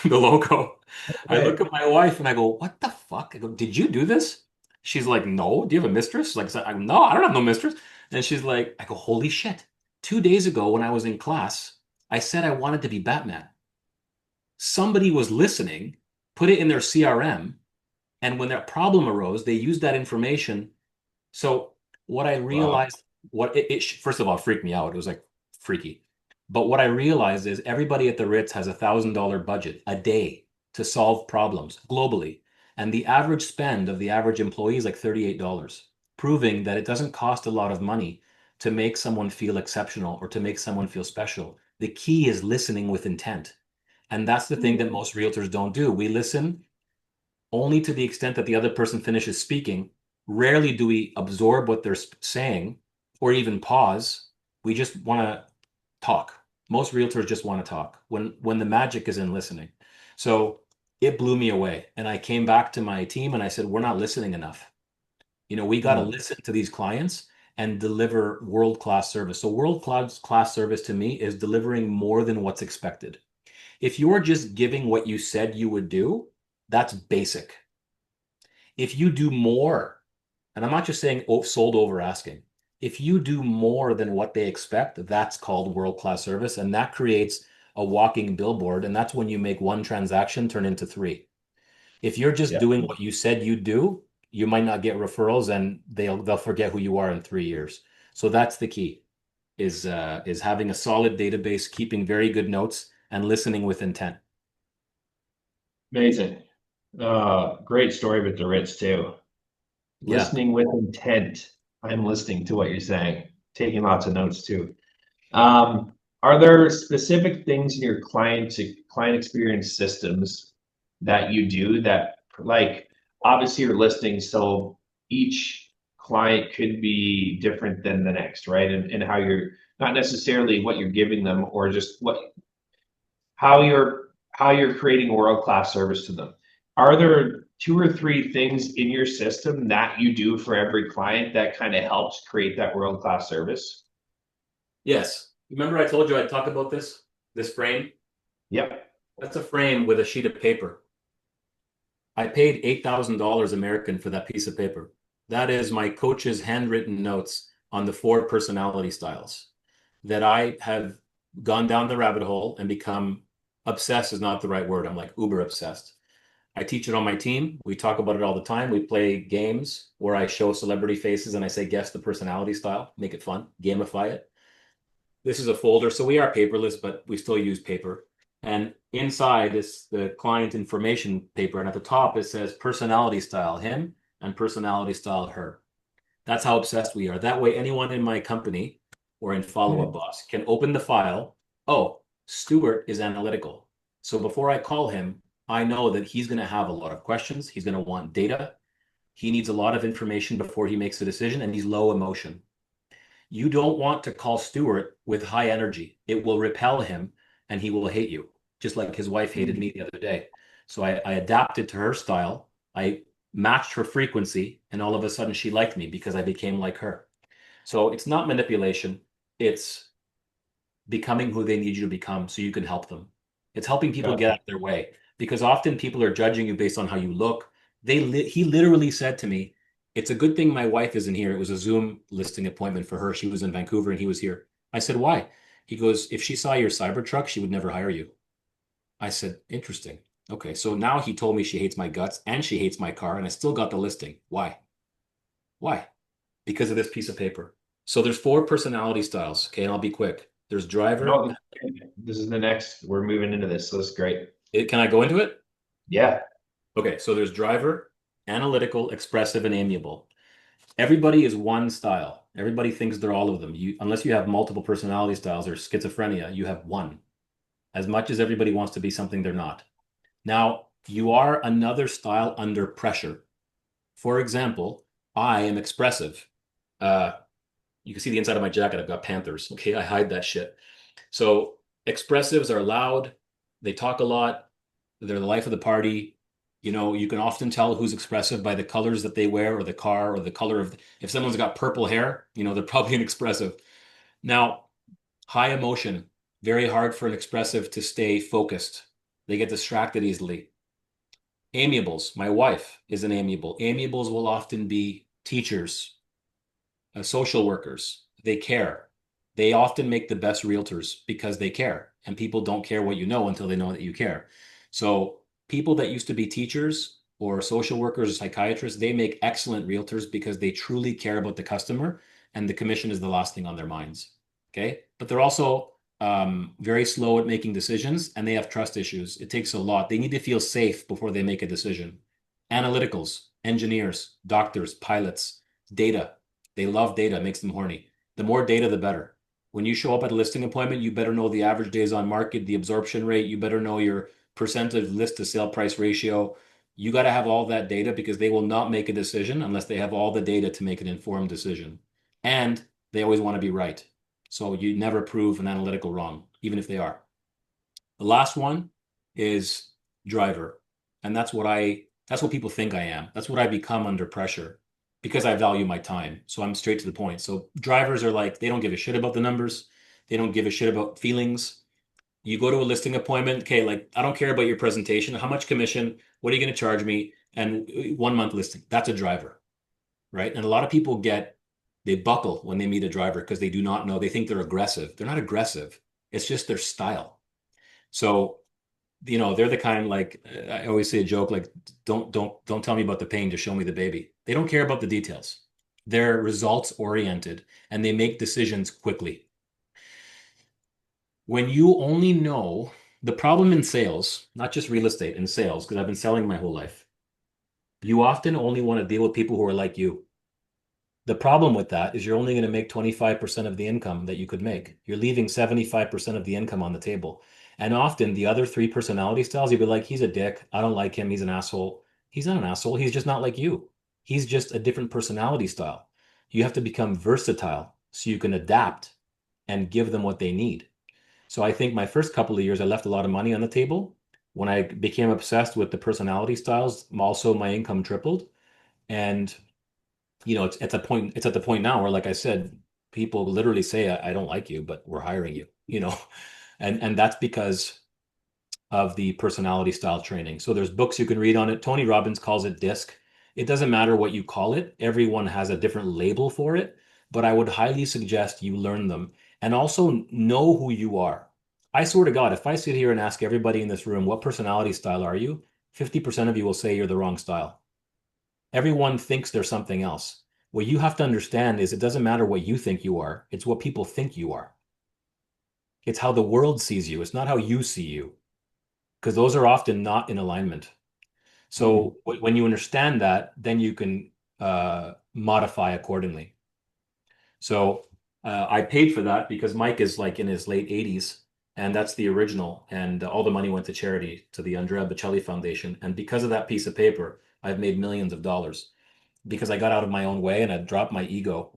the logo. I look at my wife and I go, what the fuck? I go, did you do this? She's like, no. Do you have a mistress? Like, no, I don't have no mistress. And she's like, I go, holy shit. 2 days ago when I was in class, I said I wanted to be Batman. Somebody was listening, put it in their CRM, and when that problem arose, they used that information. So what I realized, first of all, freaked me out. It was like freaky. But what I realized is everybody at the Ritz has $1,000 budget a day to solve problems globally. And the average spend of the average employee is like $38, proving that it doesn't cost a lot of money to make someone feel exceptional or to make someone feel special. The key is listening with intent. And that's the thing that most realtors don't do. We listen only to the extent that the other person finishes speaking. Rarely do we absorb what they're saying or even pause. We just want to talk. Most realtors just want to talk when the magic is in listening. So it blew me away. And I came back to my team and I said, we're not listening enough. We got to listen to these clients and deliver world-class service. So world-class service to me is delivering more than what's expected. If you're just giving what you said you would do, that's basic. If you do more, and I'm not just saying sold over asking, if you do more than what they expect, that's called world-class service. And that creates a walking billboard. And that's when you make one transaction turn into three. If you're just doing what you said you'd do, you might not get referrals and they'll forget who you are in 3 years. So that's the key is having a solid database, keeping very good notes, and listening with intent. Amazing. Great story with the Ritz too. Yeah. Listening with intent. I'm listening to what you're saying, taking lots of notes too. Are there specific things in your client experience systems that you do that, like, obviously you're listening, so each client could be different than the next, right? And how you're not necessarily what you're giving them or just how you're creating world-class service to them. Are there 2 or 3 things in your system that you do for every client that kind of helps create that world-class service? Yes. Remember I told you I'd talk about this frame? Yep. That's a frame with a sheet of paper. I paid $8,000 American for that piece of paper. That is my coach's handwritten notes on the 4 personality styles that I have gone down the rabbit hole and become obsessed is not the right word. I'm like uber obsessed. I teach it on my team. We talk about it all the time. We play games where I show celebrity faces and I say, guess the personality style, make it fun, gamify it. This is a folder. So we are paperless, but we still use paper. And inside is the client information paper. And at the top, it says personality style him and personality style her. That's how obsessed we are. That way, anyone in my company or in Follow Up Boss can open the file. Oh, Stuart is analytical. So before I call him, I know that he's going to have a lot of questions. He's going to want data. He needs a lot of information before he makes a decision, and he's low emotion. You don't want to call Stuart with high energy. It will repel him and he will hate you, just like his wife hated me the other day. So I adapted to her style. I matched her frequency, and all of a sudden she liked me because I became like her. So it's not manipulation. It's becoming who they need you to become so you can help them. It's helping people get out of their way, because often people are judging you based on how you look. He literally said to me, it's a good thing my wife isn't here. It was a Zoom listing appointment for her. She was in Vancouver and he was here. I said, why? He goes, if she saw your Cybertruck, she would never hire you. I said, interesting. Okay, so now he told me she hates my guts and she hates my car, and I still got the listing. Why? Why? Because of this piece of paper. So there's 4 personality styles. Okay, and I'll be quick. There's driver. No, this is the next. We're moving into this, so that's great. Can I go into it? Yeah. Okay, so there's driver, analytical, expressive, and amiable. Everybody is one style. Everybody thinks they're all of them. Unless you have multiple personality styles or schizophrenia, you have one. As much as everybody wants to be something they're not. Now, you are another style under pressure. For example, I am expressive. You can see the inside of my jacket. I've got Panthers. Okay, I hide that shit. So expressives are loud. They talk a lot. They're the life of the party. You can often tell who's expressive by the colors that they wear or the car or the color of, if someone's got purple hair, they're probably an expressive. Now, high emotion, very hard for an expressive to stay focused. They get distracted easily. Amiables, my wife is an amiable. Amiables will often be teachers, social workers. They care. They often make the best realtors because they care. And people don't care what you know until they know that you care. So people that used to be teachers or social workers or psychiatrists, they make excellent realtors because they truly care about the customer, and the commission is the last thing on their minds. Okay. But they're also very slow at making decisions, and they have trust issues. It takes a lot. They need to feel safe before they make a decision. Analyticals, engineers, doctors, pilots, data. They love data, makes them horny. The more data, the better. When you show up at a listing appointment, you better know the average days on market, the absorption rate. You better know your percentage list to sale price ratio. You got to have all that data because they will not make a decision unless they have all the data to make an informed decision. And they always want to be right. So you never prove an analytical wrong, even if they are. The last one is driver. And that's what people think I am. That's what I become under pressure because I value my time. So I'm straight to the point. So drivers are like, they don't give a shit about the numbers. They don't give a shit about feelings. You go to a listing appointment, okay, like I don't care about your presentation. How much commission? What are you going to charge me? And 1 month listing. That's a driver, right? And a lot of people they buckle when they meet a driver because they do not know. They think they're aggressive. They're not aggressive. It's just their style. So, they're the kind like I always say a joke like, don't tell me about the pain, just show me the baby. They don't care about the details. They're results oriented and they make decisions quickly. When you only know the problem in sales, not just real estate, in sales, because I've been selling my whole life, you often only want to deal with people who are like you. The problem with that is you're only going to make 25% of the income that you could make. You're leaving 75% of the income on the table. And often the other three personality styles, you'd be like, he's a dick. I don't like him. He's an asshole. He's not an asshole. He's just not like you. He's just a different personality style. You have to become versatile so you can adapt and give them what they need. So I think my first couple of years, I left a lot of money on the table. When I became obsessed with the personality styles, also my income tripled. And it's at the point now where, like I said, people literally say, I don't like you, but we're hiring you, and that's because of the personality style training. So there's books you can read on it. Tony Robbins calls it DISC. It doesn't matter what you call it. Everyone has a different label for it, but I would highly suggest you learn them and also know who you are. I swear to God, if I sit here and ask everybody in this room, what personality style are you? 50% of you will say you're the wrong style. Everyone thinks they're something else. What you have to understand is it doesn't matter what you think you are. It's what people think you are. It's how the world sees you. It's not how you see you, because those are often not in alignment. So when you understand that, then you can modify accordingly. So I paid for that because Mike is like in his late 80s, and that's the original. And all the money went to charity, to the Andrea Bocelli Foundation. And because of that piece of paper, I've made millions of dollars because I got out of my own way and I dropped my ego.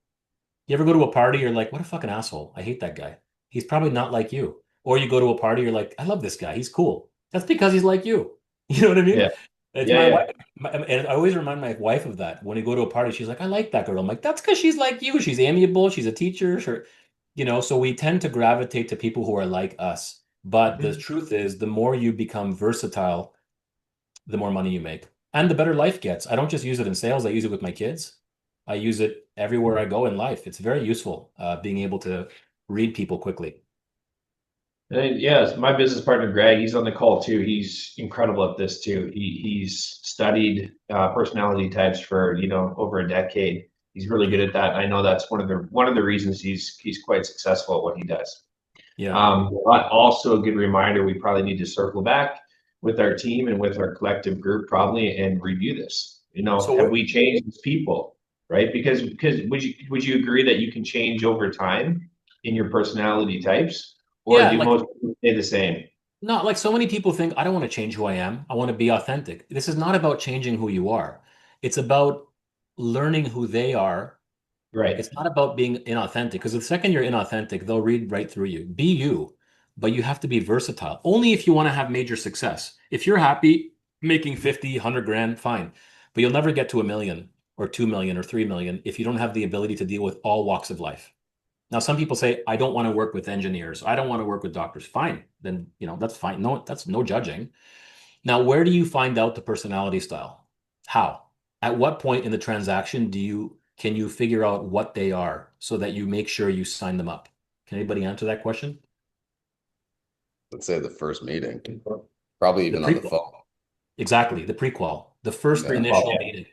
You ever go to a party, you're like, what a fucking asshole. I hate that guy. He's probably not like you. Or you go to a party, you're like, I love this guy. He's cool. That's because he's like you. You know what I mean? Yeah. It's Yeah, my yeah. wife. And I always remind my wife of that. When we go to a party, she's like, I like that girl. I'm like, that's because she's like you. She's amiable. She's a teacher. So we tend to gravitate to people who are like us. But the truth is, the more you become versatile, the more money you make and the better life gets. I don't just use it in sales. I use it with my kids. I use it everywhere I go in life. It's very useful, being able to read people quickly. And yeah, my business partner Greg, he's on the call too. He's incredible at this too. He's studied personality types for over a decade. He's really good at that. I know that's one of the reasons he's quite successful at what he does. Yeah. But also a good reminder, we probably need to circle back with our team and with our collective group probably and review this. Have we changed as people, right? Because would you agree that you can change over time in your personality types, or Yeah, do like most people stay the same? not like so many people think I don't want to change who I am. I want to be authentic. This is not about changing who you are. It's about learning who they are. Right. It's not about being inauthentic because the second you're inauthentic, they'll read right through you. Be you, but you have to be versatile. Only if you want to have major success. If you're happy making 50, 100 grand, fine. But you'll never get to 1 million or 2 million or 3 million if you don't have the ability to deal with all walks of life. Now, some people say, I don't want to work with engineers. I don't want to work with doctors. Fine. Then, that's fine. No, that's no judging. Now, where do you find out the personality style? How? At what point in the transaction can you figure out what they are so that you make sure you sign them up? Can anybody answer that question? Let's say the first meeting, probably The even on the prequel. phone. Exactly, the prequel, the first Yeah. initial Yeah. meeting.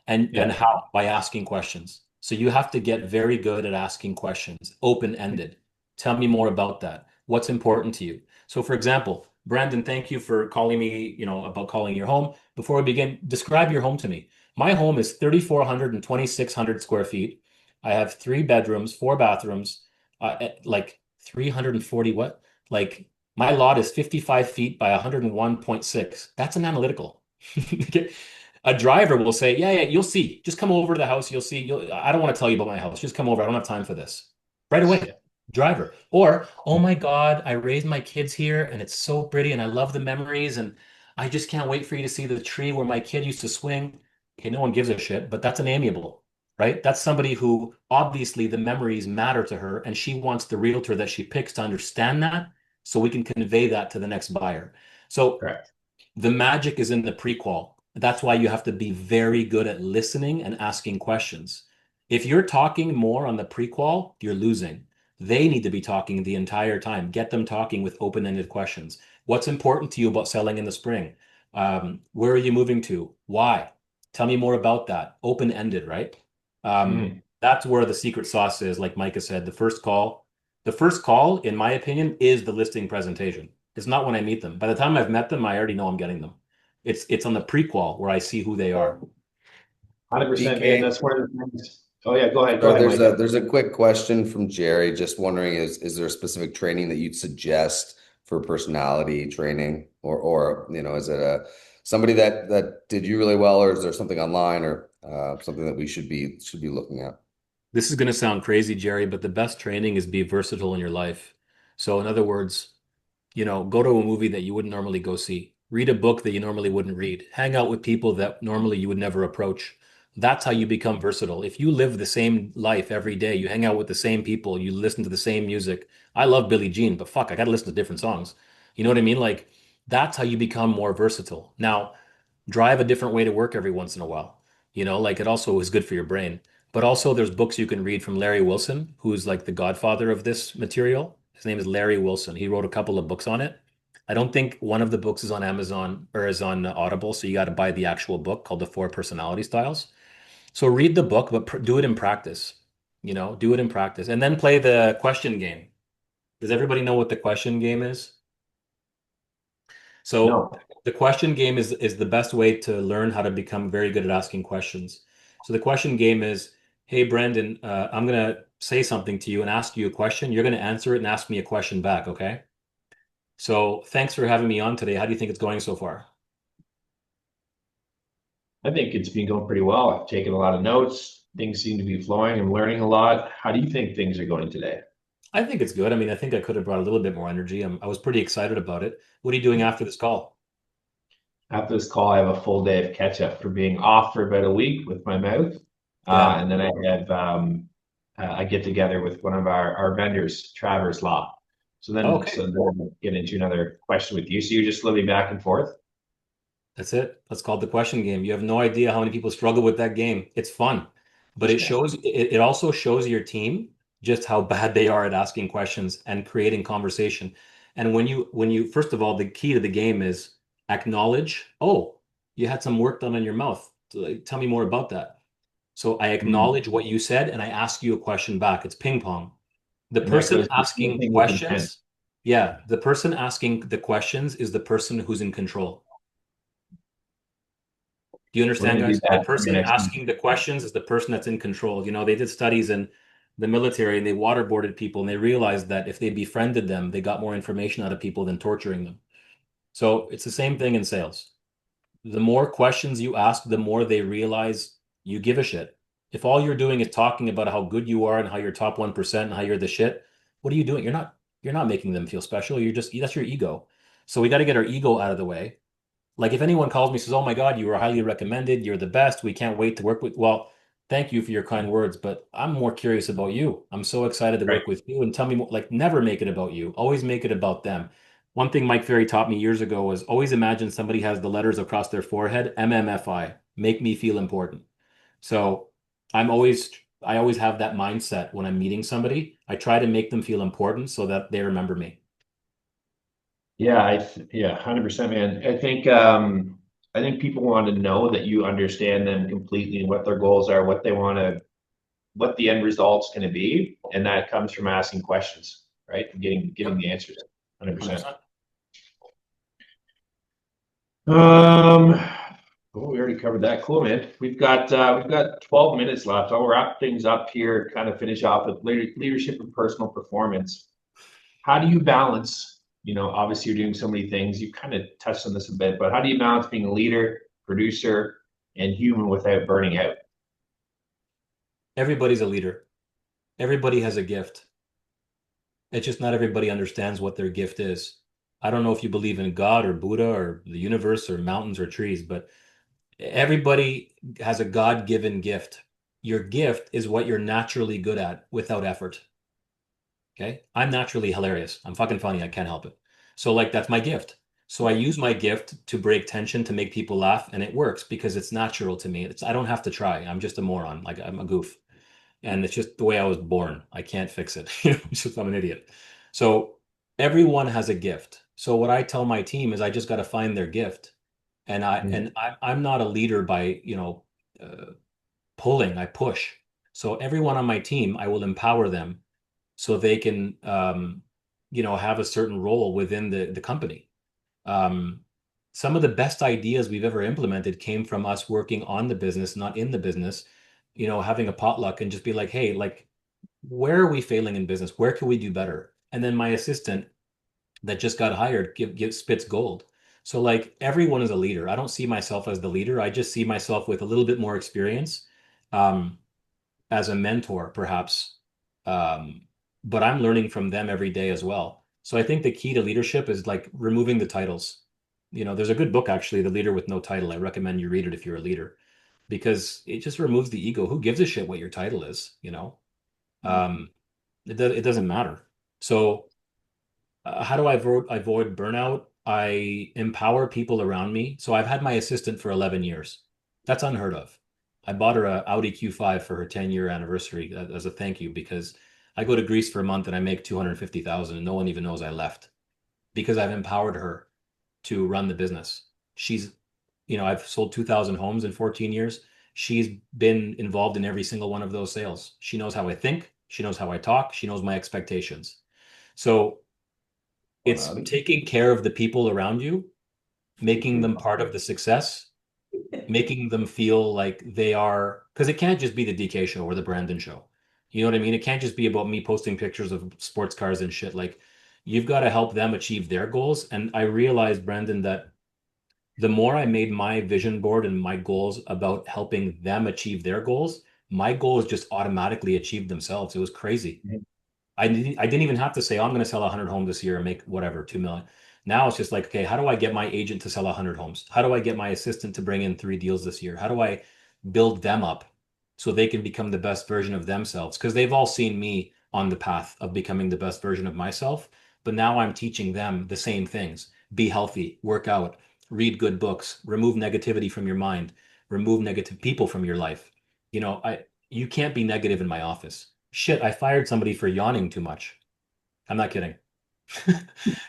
And Yeah. how? By asking questions. So you have to get very good at asking questions, open-ended. Tell me more about that. what's important to you. So for example, Brandon, thank you for calling me, about calling your home. Before we begin, describe your home to me. My home is 3,400 and 2,600 square feet. I have 3 bedrooms, 4 bathrooms, like 340 what? Like my lot is 55 feet by 101.6. That's an analytical. A driver will say, yeah, yeah, you'll see. Just come over to the house. You'll see. I don't want to tell you about my house. Just come over. I don't have time for this. Right away. Driver. Or, oh my God, I raised my kids here and it's so pretty and I love the memories and I just can't wait for you to see the tree where my kid used to swing. Okay, no one gives a shit, but that's an amiable, right? That's somebody who obviously the memories matter to her and she wants the realtor that she picks to understand that so we can convey that to the next buyer. So Correct. the magic is in the prequal. That's why you have to be very good at listening and asking questions. If you're talking more on the prequal, you're losing. They need to be talking the entire time. Get them talking with open-ended questions. What's important to you about selling in the spring? Where are you moving to? Why? Tell me more about that. Open-ended, right? That's where the secret sauce is, like Micah said, the first call. The first call, in my opinion, is the listing presentation. It's not when I meet them. By the time I've met them, I already know I'm getting them. It's on the prequel where I see who they are. 100%, DK. man. That's one of the things. Oh yeah, go ahead. Go Sorry, ahead, Micah. there's a quick question from Jerry. Just wondering, is there a specific training that you'd suggest for personality training, or is it somebody that did you really well, or is there something online or something that we should be looking at? This is going to sound crazy, Jerry, but the best training is be versatile in your life. So in other words, go to a movie that you wouldn't normally go see. Read a book that you normally wouldn't read. Hang out with people that normally you would never approach. That's how you become versatile. If you live the same life every day, you hang out with the same people, you listen to the same music. I love Billie Jean, but fuck, I got to listen to different songs. You know what I mean? Like, that's how you become more versatile. Now, drive a different way to work every once in a while. Like it also is good for your brain. But also, there's books you can read from Larry Wilson, who's like the godfather of this material. His name is Larry Wilson. He wrote a couple of books on it. I don't think one of the books is on Amazon or is on Audible, so you got to buy the actual book called The Four Personality Styles. So read the book, but do it in practice. Do it in practice, and then play the question game. Does everybody know what the question game is? So No. the question game is the best way to learn how to become very good at asking questions. So the question game is, hey, Brandon, I'm going to say something to you and ask you a question. You're going to answer it and ask me a question back, okay? So thanks for having me on today. How do you think it's going so far? I think it's been going pretty well. I've taken a lot of notes. Things seem to be flowing. I'm learning a lot. How do you think things are going today? I think it's good. I mean, I think I could have brought a little bit more energy. I was pretty excited about it. What are you doing after this call? After this call, I have a full day of catch up for being off for about a week with my mouth. Yeah. And then I have a get together with one of our vendors, Travers Law. So then we'll get into another question with you. So you're just living back and forth? That's it. That's called the question game. You have no idea how many people struggle with that game. It's fun, but it also shows your team just how bad they are at asking questions and creating conversation. And when you first of all, the key to the game is acknowledge, oh, you had some work done on your mouth. Like, tell me more about that. So I acknowledge what you said and I ask you a question back. It's ping pong. The And that person goes to asking thinking with intent. questions, yeah, the person asking the questions is the person who's in control. Do you We're understand, gonna do guys? The that for person next asking the questions is the person that's in control. They did studies in the military and they waterboarded people and they realized that if they befriended them, they got more information out of people than torturing them. So it's the same thing in sales. The more questions you ask, the more they realize you give a shit. If all you're doing is talking about how good you are and how you're top 1% and how you're the shit, what are you doing? You're not making them feel special. That's your ego. So we got to get our ego out of the way. Like if anyone calls me and says, "Oh my God, you were highly recommended. You're the best. We can't wait to work with." Well, thank you for your kind words, but I'm more curious about you. I'm so excited to Right. work with you and tell me more, like never make it about you. Always make it about them. One thing Mike Ferry taught me years ago was always imagine somebody has the letters across their forehead, MMFI, make me feel important. So I always have that mindset when I'm meeting somebody. I try to make them feel important so that they remember me. Yeah, 100%, man. I think people want to know that you understand them completely and what their goals are, what they want to, what the end result's going to be, and that comes from asking questions, right? And giving the answers. 100%. Well, we already covered that. Cool, man. We've got 12 minutes left. I'll wrap things up here, kind of finish off with leadership and personal performance. How do you balance, obviously you're doing so many things. You kind of touched on this a bit, but how do you balance being a leader, producer, and human without burning out? Everybody's a leader. Everybody has a gift. It's just not everybody understands what their gift is. I don't know if you believe in God or Buddha or the universe or mountains or trees, but everybody has a God-given gift. Your gift is what you're naturally good at without effort. Okay? I'm naturally hilarious. I'm fucking funny. I can't help it. So that's my gift. So I use my gift to break tension, to make people laugh, and it works because it's natural to me. I don't have to try. I'm just a moron. I'm a goof. And it's just the way I was born. I can't fix it. I'm an idiot. So everyone has a gift. So what I tell my team is I just got to find their gift. And I'm not a leader by, pulling, I push. So everyone on my team, I will empower them so they can, have a certain role within the company. Some of the best ideas we've ever implemented came from us working on the business, not in the business, having a potluck and just be like, hey, where are we failing in business? Where can we do better? And then my assistant that just got hired spits gold. So everyone is a leader. I don't see myself as the leader. I just see myself with a little bit more experience, as a mentor, perhaps. But I'm learning from them every day as well. So I think the key to leadership is removing the titles. There's a good book, actually, The Leader with No Title. I recommend you read it if you're a leader, because it just removes the ego. Who gives a shit what your title is? It doesn't matter. So how do I avoid burnout? I empower people around me. So I've had my assistant for 11 years. That's unheard of. I bought her a Audi Q5 for her 10-year anniversary as a thank you, because I go to Greece for a month and I make 250,000 and no one even knows I left, because I've empowered her to run the business. I've sold 2,000 homes in 14 years. She's been involved in every single one of those sales. She knows how I think. She knows how I talk. She knows my expectations. So it's taking care of the people around you, making them part of the success, making them feel like they are, because it can't just be the DK show or the Brandon show. You know what I mean? It can't just be about me posting pictures of sports cars and shit. You've got to help them achieve their goals. And I realized, Brandon, that the more I made my vision board and my goals about helping them achieve their goals, my goals just automatically achieved themselves. It was crazy. I didn't even have to say, oh, I'm going to sell 100 homes this year and make whatever, 2 million. Now it's just okay, how do I get my agent to sell 100 homes? How do I get my assistant to bring in 3 deals this year? How do I build them up so they can become the best version of themselves? Because they've all seen me on the path of becoming the best version of myself. But now I'm teaching them the same things. Be healthy, work out, read good books, remove negativity from your mind, remove negative people from your life. You can't be negative in my office. Shit, I fired somebody for yawning too much. I'm not kidding.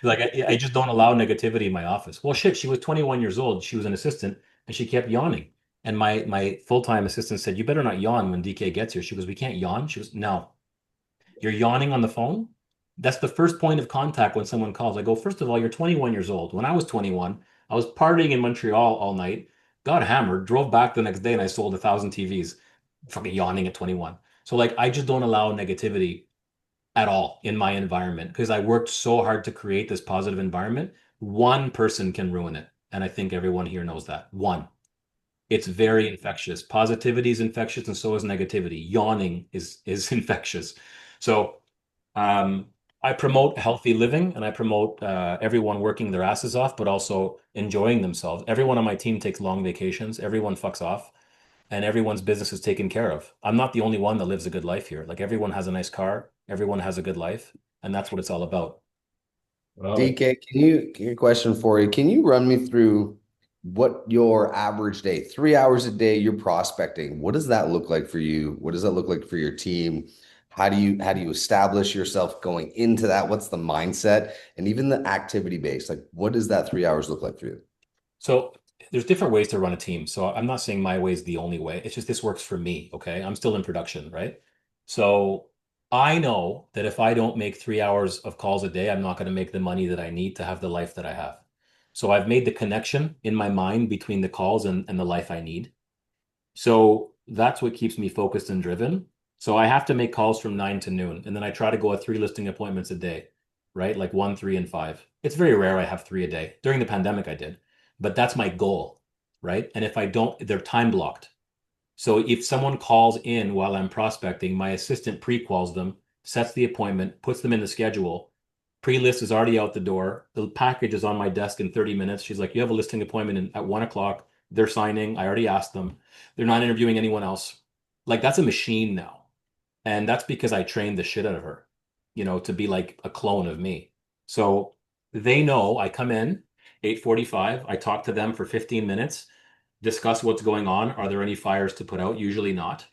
I just don't allow negativity in my office. Well, shit, she was 21 years old. She was an assistant and she kept yawning. And my full-time assistant said, you better not yawn when DK gets here. She goes, we can't yawn. She goes, no. You're yawning on the phone? That's the first point of contact when someone calls. I go, first of all, you're 21 years old. When I was 21, I was partying in Montreal all night, got hammered, drove back the next day, and I sold 1,000 TVs. Fucking yawning at 21. So I just don't allow negativity at all in my environment, because I worked so hard to create this positive environment. One person can ruin it. And I think everyone here knows that. One. It's very infectious. Positivity is infectious, and so is negativity. Yawning is infectious. So I promote healthy living, and I promote everyone working their asses off, but also enjoying themselves. Everyone on my team takes long vacations. Everyone fucks off. And everyone's business is taken care of. I'm not the only one that lives a good life here. Everyone has a nice car, everyone has a good life, and that's what it's all about. DK, a question for you. Can you run me through what your average day, 3 hours a day, you're prospecting? What does that look like for you? What does that look like for your team? How do you establish yourself going into that? What's the mindset and even the activity base? What does that 3 hours look like for you? So there's different ways to run a team. So I'm not saying my way is the only way. It's just this works for me. Okay. I'm still in production, right? So I know that if I don't make 3 hours of calls a day, I'm not going to make the money that I need to have the life that I have. So I've made the connection in my mind between the calls and the life I need. So that's what keeps me focused and driven. So I have to make calls from 9 to noon, and then I try to go at 3 listing appointments a day, right? Like 1, 3, and 5. It's very rare I have 3 a day. During the pandemic, I did, but that's my goal, right? And if I don't, they're time blocked. So if someone calls in while I'm prospecting, my assistant pre-quals them, sets the appointment, puts them in the schedule. Pre-list is already out the door. The package is on my desk in 30 minutes. She's like, you have a listing appointment at 1 o'clock. They're signing. I already asked them. They're not interviewing anyone else. Like that's a machine now. And that's because I trained the shit out of her, to be like a clone of me. So they know I come in 8:45. I talk to them for 15 minutes, discuss what's going on. Are there any fires to put out? Usually not.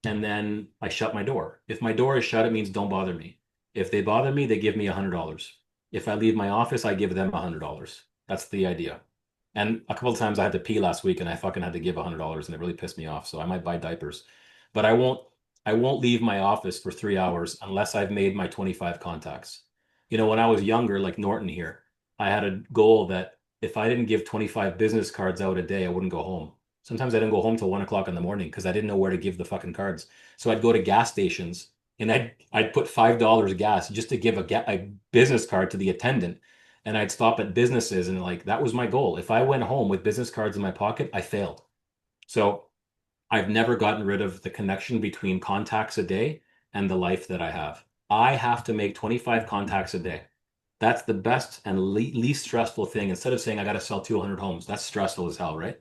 And then I shut my door. If my door is shut, it means don't bother me. If they bother me, they give me $100. If I leave my office, I give them $100. That's the idea. And a couple of times I had to pee last week and I fucking had to give $100 and it really pissed me off. So I might buy diapers, but I won't leave my office for 3 hours unless I've made my 25 contacts. When I was younger, like Norton here, I had a goal that if I didn't give 25 business cards out a day, I wouldn't go home. Sometimes I didn't go home till 1 o'clock in the morning because I didn't know where to give the fucking cards. So I'd go to gas stations and I'd put $5 gas just to give a business card to the attendant. And I'd stop at businesses and like that was my goal. If I went home with business cards in my pocket, I failed. So I've never gotten rid of the connection between contacts a day and the life that I have. I have to make 25 contacts a day. That's the best and least stressful thing. Instead of saying I got to sell 200 homes, that's stressful as hell, right?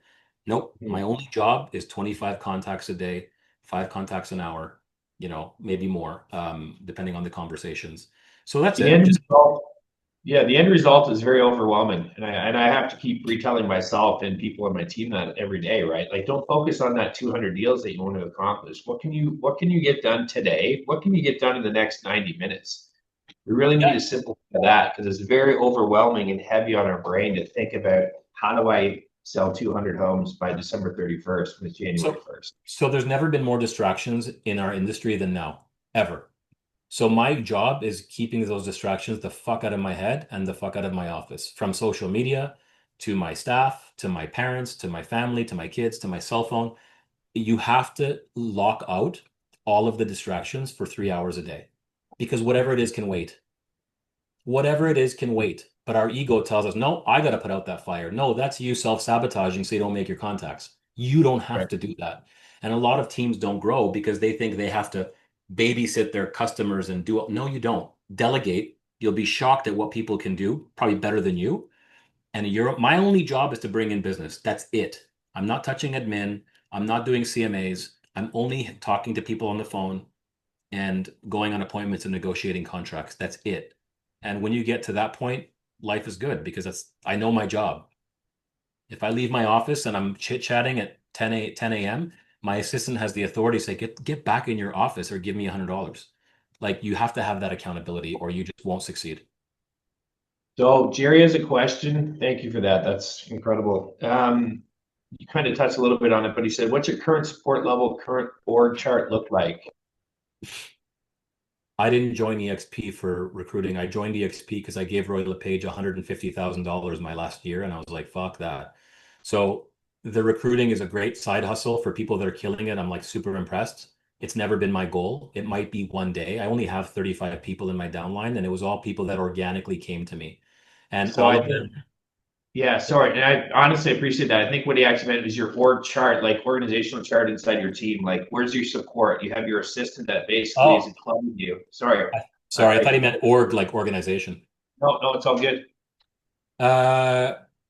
Nope. My only job is 25 contacts a day, 5 contacts an hour, maybe more, depending on the conversations. So that's The it. end result, yeah, the end result is very overwhelming, and I have to keep retelling myself and people on my team that every day, right? Like, don't focus on that 200 deals that you want to accomplish. What can you get done today? What can you get done in the next 90 minutes? We really need to simplify that because it's very overwhelming and heavy on our brain to think about how do I sell 200 homes by December 31st with January 1st. So there's never been more distractions in our industry than now, ever. So my job is keeping those distractions the fuck out of my head and the fuck out of my office, from social media to my staff, to my parents, to my family, to my kids, to my cell phone. You have to lock out all of the distractions for 3 hours a day because whatever it is can wait. Whatever it is can wait. But our ego tells us, no, I got to put out that fire. No, that's you self-sabotaging so you don't make your contacts. You don't have to do that. And a lot of teams don't grow because they think they have to babysit their customers and do it. No, you don't. Delegate. You'll be shocked at what people can do, probably better than you. And my only job is to bring in business. That's it. I'm not touching admin. I'm not doing CMAs. I'm only talking to people on the phone and going on appointments and negotiating contracts. That's it. And when you get to that point, life is good because I know my job. If I leave my office and I'm chit-chatting at 10 a.m., my assistant has the authority to say, get back in your office or give me $100. Like you have to have that accountability or you just won't succeed. So Jerry has a question. Thank you for that. That's incredible. You kind of touched a little bit on it, but he said, what's your current support level, current org chart look like? I didn't join EXP for recruiting. I joined EXP because I gave Roy LePage $150,000 my last year, and I was like, fuck that. So the recruiting is a great side hustle for people that are killing it. I'm like super impressed. It's never been my goal. It might be one day. I only have 35 people in my downline, and it was all people that organically came to me. And So all I of think, them, yeah, sorry. And I honestly appreciate that. I think what he actually meant is your org chart, like organizational chart inside your team. Like, where's your support? You have your assistant that basically is oh, including you. Sorry. sorry, I thought he meant org, like organization. No, it's all good.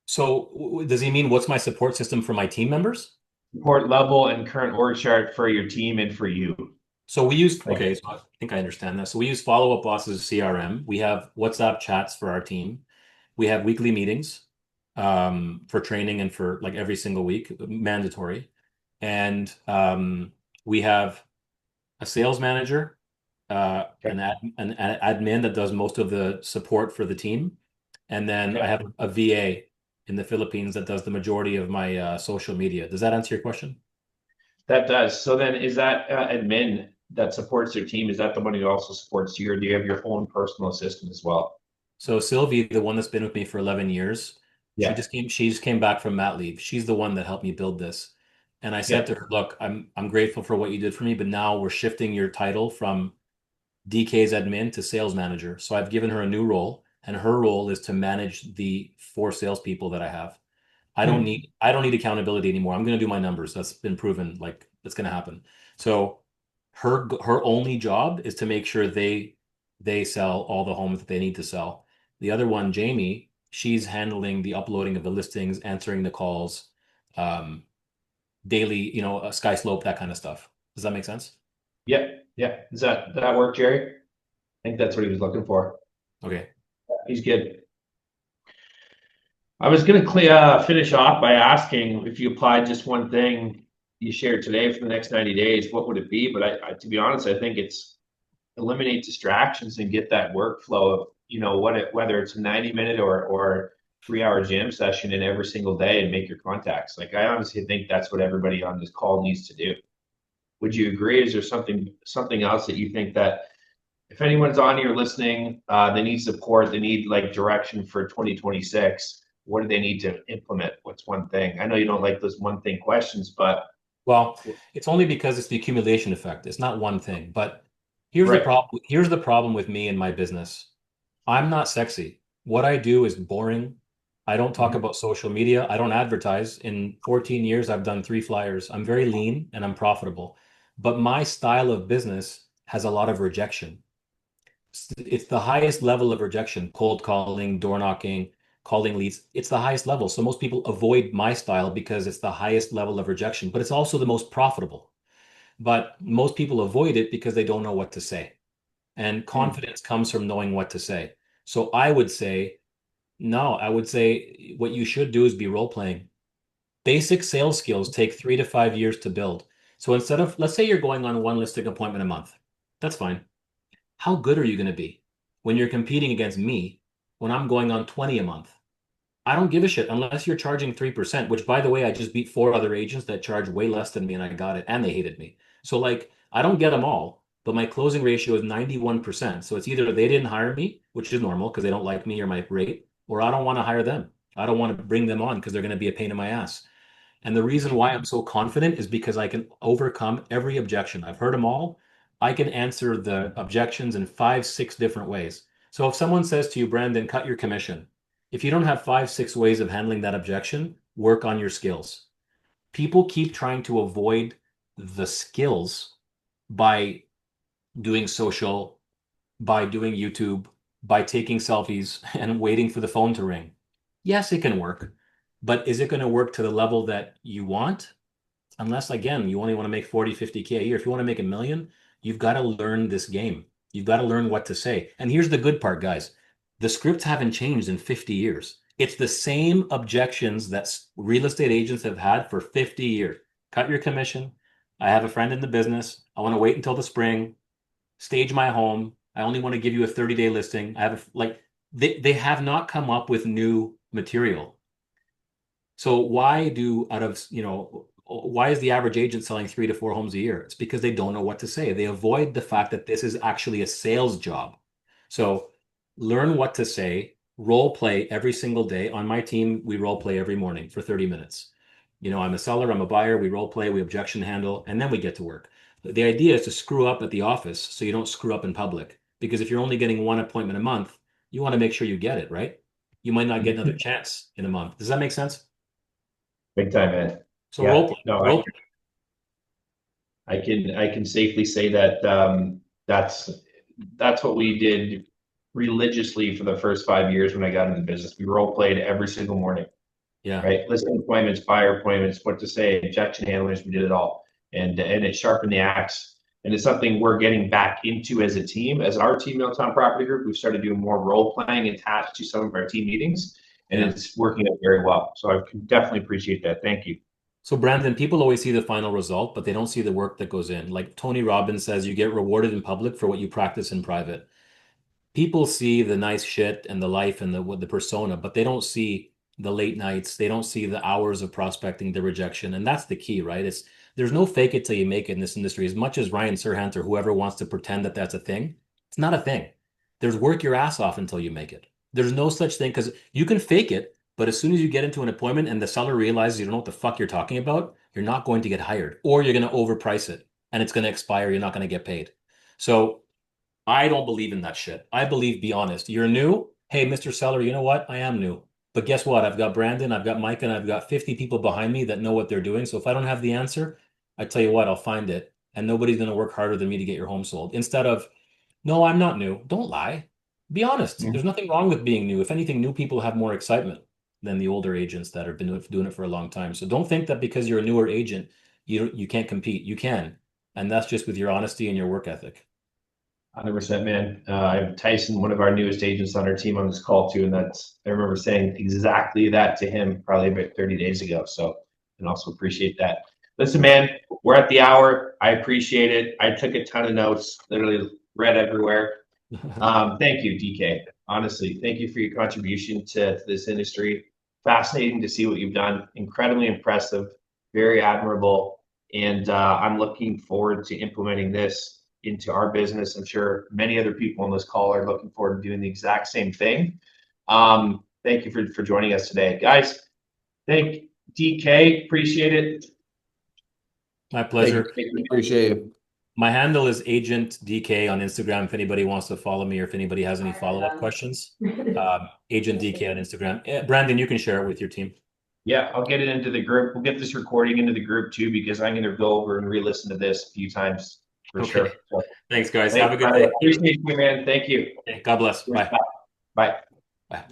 So does he mean what's my support system for my team members? Support level and current org chart for your team and for you. So we use, okay, so I think I understand that. So we use Follow Up Boss as a CRM. We have WhatsApp chats for our team. We have weekly meetings for training and for like every single week, mandatory. And we have a sales manager, an admin that does most of the support for the team. And then I have a VA in the Philippines that does the majority of my social media. Does that answer your question? That does. So then is that admin that supports their team, is that the one who also supports you, or do you have your own personal assistant as well? So Sylvie, the one that's been with me for 11 years, Yeah. she just came back from mat leave. She's the one that helped me build this. And I said Yeah. to her, look, I'm grateful for what you did for me, but now we're shifting your title from DK's admin to sales manager. So I've given her a new role, and her role is to manage the 4 salespeople that I have. I don't need accountability anymore. I'm going to do my numbers. That's been proven, like that's going to happen. So her only job is to make sure they sell all the homes that they need to sell. The other one, Jamie, she's handling the uploading of the listings, answering the calls, daily, Sky Slope, that kind of stuff. Does that make sense? Yeah. Yeah. Does that work, Jerry? I think that's what he was looking for. Okay. He's good. I was going to finish off by asking, if you applied just one thing you shared today for the next 90 days, what would it be? But I to be honest, I think it's eliminate distractions and get that workflow of, whether it's a 90-minute or 3-hour gym session in every single day, and make your contacts. Like, I honestly think that's what everybody on this call needs to do. Would you agree? Is there something else that you think that if anyone's on here listening, they need support, they need like direction for 2026, what do they need to implement? What's one thing? I know you don't like those one thing questions, but Well, it's only because it's the accumulation effect. It's not one thing. But here's the right. problem. Here's the problem with me and my business. I'm not sexy. What I do is boring. I don't talk about social media. I don't advertise. In 14 years, I've done 3 flyers. I'm very lean and I'm profitable. But my style of business has a lot of rejection. It's the highest level of rejection: cold calling, door knocking, calling leads. It's the highest level. So most people avoid my style because it's the highest level of rejection, but it's also the most profitable. But most people avoid it because they don't know what to say. And confidence comes from knowing what to say. So I would say, no, I would say what you should do is be role playing. Basic sales skills take 3 to 5 years to build. So instead of, let's say you're going on one listing appointment a month, that's fine. How good are you going to be when you're competing against me when I'm going on 20 a month? I don't give a shit unless you're charging 3%, which, by the way, I just beat 4 other agents that charge way less than me and I got it and they hated me. So, like, I don't get them all, but my closing ratio is 91%. So it's either they didn't hire me, which is normal because they don't like me or my rate, or I don't want to hire them. I don't want to bring them on because they're going to be a pain in my ass. And the reason why I'm so confident is because I can overcome every objection. I've heard them all. I can answer the objections in 5, 6 different ways. So if someone says to you, Brandon, cut your commission, if you don't have 5, 6 ways of handling that objection, work on your skills. People keep trying to avoid the skills by doing social, by doing YouTube, by taking selfies and waiting for the phone to ring. Yes, it can work, but is it going to work to the level that you want? Unless, again, you only want to make 40, 50K a year. If you want to make $1 million, you've got to learn this game. You've got to learn what to say. And here's the good part, guys. The scripts haven't changed in 50 years. It's the same objections that real estate agents have had for 50 years. Cut your commission. I have a friend in the business. I want to wait until the spring, stage my home. I only want to give you a 30-day listing. I have they have not come up with new material. So why is the average agent selling 3 to 4 homes a year? It's because they don't know what to say. They avoid the fact that this is actually a sales job. So learn what to say, role play every single day. On my team, we role play every morning for 30 minutes. I'm a seller, I'm a buyer, we role play, we objection handle, and then we get to work. The idea is to screw up at the office so you don't screw up in public. Because if you're only getting 1 appointment a month, you want to make sure you get it, right? You might not get another chance in a month. Does that make sense? Big time, man. So Yeah. role play. No, I can safely say that that's what we did religiously for the first 5 years when I got into the business. We role played every single morning. Yeah. Right. Listing appointments, buyer appointments, what to say, objection handlers, we did it all. And it sharpened the axe. And it's something we're getting back into as a team. As our team, Milltown Property Group, we've started doing more role playing attached to some of our team meetings, and it's working out very well. So I can definitely appreciate that. Thank you. So Brandon, people always see the final result, but they don't see the work that goes in. Like Tony Robbins says, you get rewarded in public for what you practice in private. People see the nice shit and the life and the persona, but they don't see the late nights. They don't see the hours of prospecting, the rejection. And that's the key, right? there's no fake it till you make it in this industry. As much as Ryan Serhant or whoever wants to pretend that that's a thing, it's not a thing. There's work your ass off until you make it. There's no such thing because you can fake it, but as soon as you get into an appointment and the seller realizes you don't know what the fuck you're talking about, you're not going to get hired, or you're going to overprice it and it's going to expire. You're not going to get paid. So I don't believe in that shit. I believe, be honest. You're new. Hey, Mr. Seller, you know what? I am new. But guess what? I've got Brandon, I've got Mike, and I've got 50 people behind me that know what they're doing. So if I don't have the answer, I tell you what, I'll find it. And nobody's going to work harder than me to get your home sold. Instead of, no, I'm not new. Don't lie. Be honest. Yeah. There's nothing wrong with being new. If anything, new people have more excitement than the older agents that have been doing it for a long time. So don't think that because you're a newer agent, you can't compete. You can. And that's just with your honesty and your work ethic. 100%, man. I have Tyson, one of our newest agents on our team, on this call too, and I remember saying exactly that to him probably about 30 days ago. So, and also appreciate that. Listen, man, we're at the hour. I appreciate it. I took a ton of notes, literally read everywhere. Thank you, DK. Honestly, thank you for your contribution to this industry. Fascinating to see what you've done. Incredibly impressive, very admirable, and I'm looking forward to implementing this into our business. I'm sure many other people on this call are looking forward to doing the exact same thing. Thank you for joining us today, guys. Thank DK. Appreciate it. My pleasure. Appreciate it. My handle is Agent DK on Instagram. If anybody wants to follow me or if anybody has any follow-up questions, Agent DK on Instagram. Brandon, you can share it with your team. Yeah, I'll get it into the group. We'll get this recording into the group too, because I'm going to go over and re-listen to this a few times for sure. So, Thanks, guys. Have a good day. Appreciate you, man. Thank you. Okay, God bless. Bye. Bye. Bye.